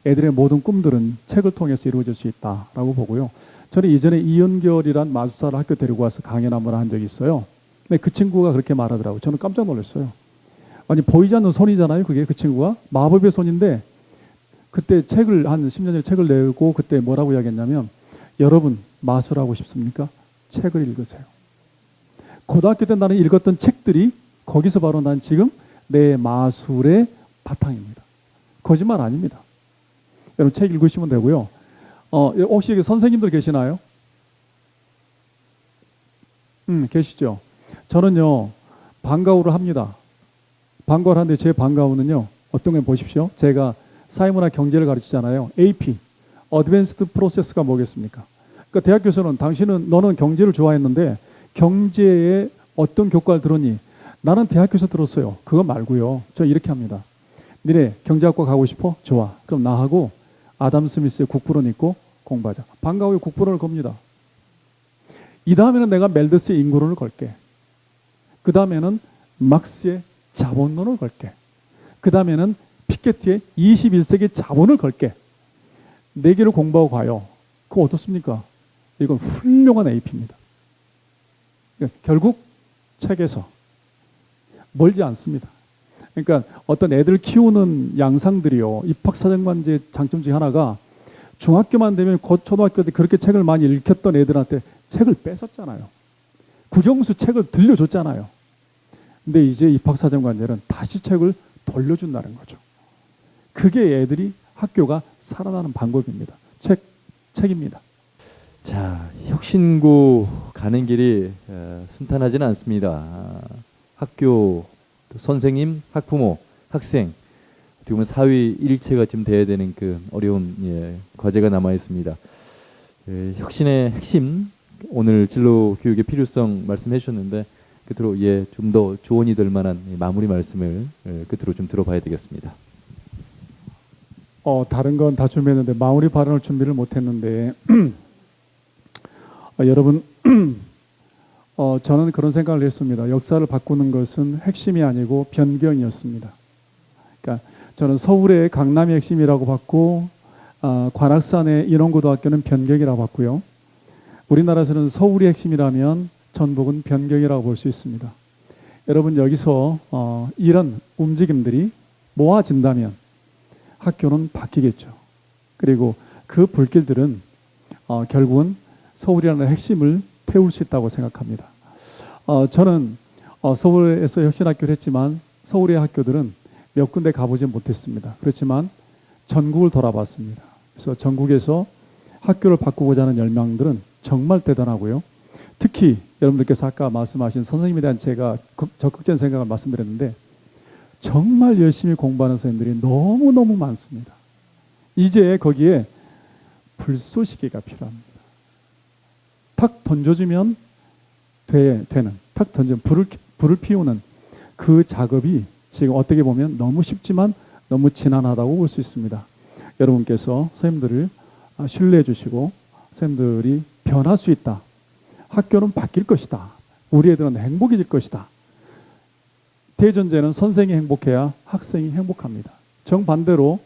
애들의 모든 꿈들은 책을 통해서 이루어질 수 있다라고 보고요. 저는 이전에 이은결이란 마술사를 학교 데리고 와서 강연 한번 한 적이 있어요. 근데 그 친구가 그렇게 말하더라고요. 저는 깜짝 놀랐어요. 아니 보이지 않는 손이잖아요. 그게 그 친구가 마법의 손인데 그때 책을 한 10년 전에 책을 내고 그때 뭐라고 이야기했냐면 여러분 마술하고 싶습니까? 책을 읽으세요. 고등학교 때 나는 읽었던 책들이 거기서 바로 난 지금 내 마술의 바탕입니다. 거짓말 아닙니다. 여러분 책 읽으시면 되고요. 혹시 여기 선생님들 계시나요? 계시죠. 저는요 방과후를 합니다. 방과후를 하는데 제 방과후는요 어떤 걸 보십시오. 제가 사회문화 경제를 가르치잖아요. AP, 어드밴스드 프로세스가 뭐겠습니까? 그러니까 대학교에서는 너는 경제를 좋아했는데 경제에 어떤 교과를 들었니? 나는 대학교에서 들었어요. 그거 말고요. 저 이렇게 합니다. 니네 경제학과 가고 싶어? 좋아. 그럼 나하고 아담 스미스의 국부론 읽고 공부하자. 방과후에 국부론을 겁니다. 이 다음에는 내가 멜더스의 인구론을 걸게. 그 다음에는 막스의 자본론을 걸게. 그 다음에는 피케티의 21세기 자본을 걸게. 네 개를 공부하고 가요. 그거 어떻습니까? 이건 훌륭한 AP입니다. 결국 책에서 멀지 않습니다. 그러니까 어떤 애들 키우는 양상들이요. 입학사정관제 장점 중에 하나가 중학교만 되면 곧 초등학교 때 그렇게 책을 많이 읽혔던 애들한테 책을 뺏었잖아요. 국영수 책을 들려줬잖아요. 근데 이제 입학사정관제는 다시 책을 돌려준다는 거죠. 그게 애들이 학교가 살아나는 방법입니다. 책입니다. 자, 혁신고 가는 길이 순탄하지는 않습니다. 학교, 또 선생님, 학부모, 학생, 어떻게 보면 사회 일체가 지금 돼야 되는 그 어려운 과제가 남아 있습니다. 혁신의 핵심, 오늘 진로 교육의 필요성 말씀해 주셨는데 끝으로 좀 더 조언이 될 만한 마무리 말씀을 끝으로 좀 들어봐야 되겠습니다. 다른 건 다 준비했는데 마무리 발언을 준비를 못했는데 여러분 저는 그런 생각을 했습니다. 역사를 바꾸는 것은 핵심이 아니고 변경이었습니다. 그러니까 저는 서울의 강남이 핵심이라고 봤고 관악산의 인원고등학교는 변경이라고 봤고요. 우리나라에서는 서울이 핵심이라면 전북은 변경이라고 볼 수 있습니다. 여러분 여기서 이런 움직임들이 모아진다면 학교는 바뀌겠죠. 그리고 그 불길들은 결국은 서울이라는 핵심을 태울 수 있다고 생각합니다. 저는 서울에서 혁신학교를 했지만 서울의 학교들은 몇 군데 가보지 못했습니다. 그렇지만 전국을 돌아봤습니다. 그래서 전국에서 학교를 바꾸고자 하는 열망들은 정말 대단하고요. 특히 여러분들께서 아까 말씀하신 선생님에 대한 제가 적극적인 생각을 말씀드렸는데 정말 열심히 공부하는 선생님들이 너무너무 많습니다. 이제 거기에 불쏘시개가 필요합니다. 탁 던져주면 되는, 탁 던지면 불을 피우는 그 작업이 지금 어떻게 보면 너무 쉽지만 너무 지난하다고 볼 수 있습니다. 여러분께서 선생님들을 신뢰해 주시고 선생님들이 변할 수 있다. 학교는 바뀔 것이다. 우리 애들은 행복해질 것이다. 대전제는 선생이 행복해야 학생이 행복합니다. 정반대로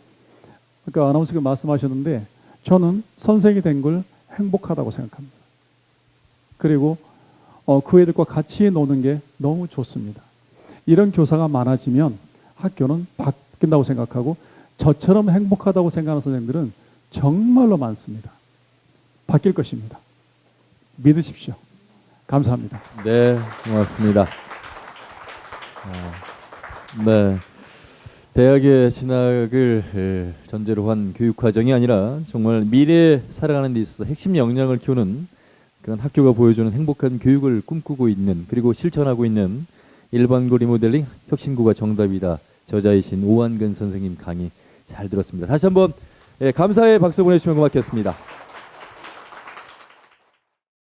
아까 아나운서가 말씀하셨는데 저는 선생이 된 걸 행복하다고 생각합니다. 그리고 그 애들과 같이 노는 게 너무 좋습니다. 이런 교사가 많아지면 학교는 바뀐다고 생각하고 저처럼 행복하다고 생각하는 선생님들은 정말로 많습니다. 바뀔 것입니다. 믿으십시오. 감사합니다. 네, 고맙습니다. 네, 대학의 진학을 전제로 한 교육 과정이 아니라 정말 미래에 살아가는 데 있어서 핵심 역량을 키우는 그런 학교가 보여주는 행복한 교육을 꿈꾸고 있는 그리고 실천하고 있는 일반고 리모델링 혁신고가 정답이다. 저자이신 오한근 선생님 강의 잘 들었습니다. 다시 한번 감사의 박수 보내주시면 고맙겠습니다.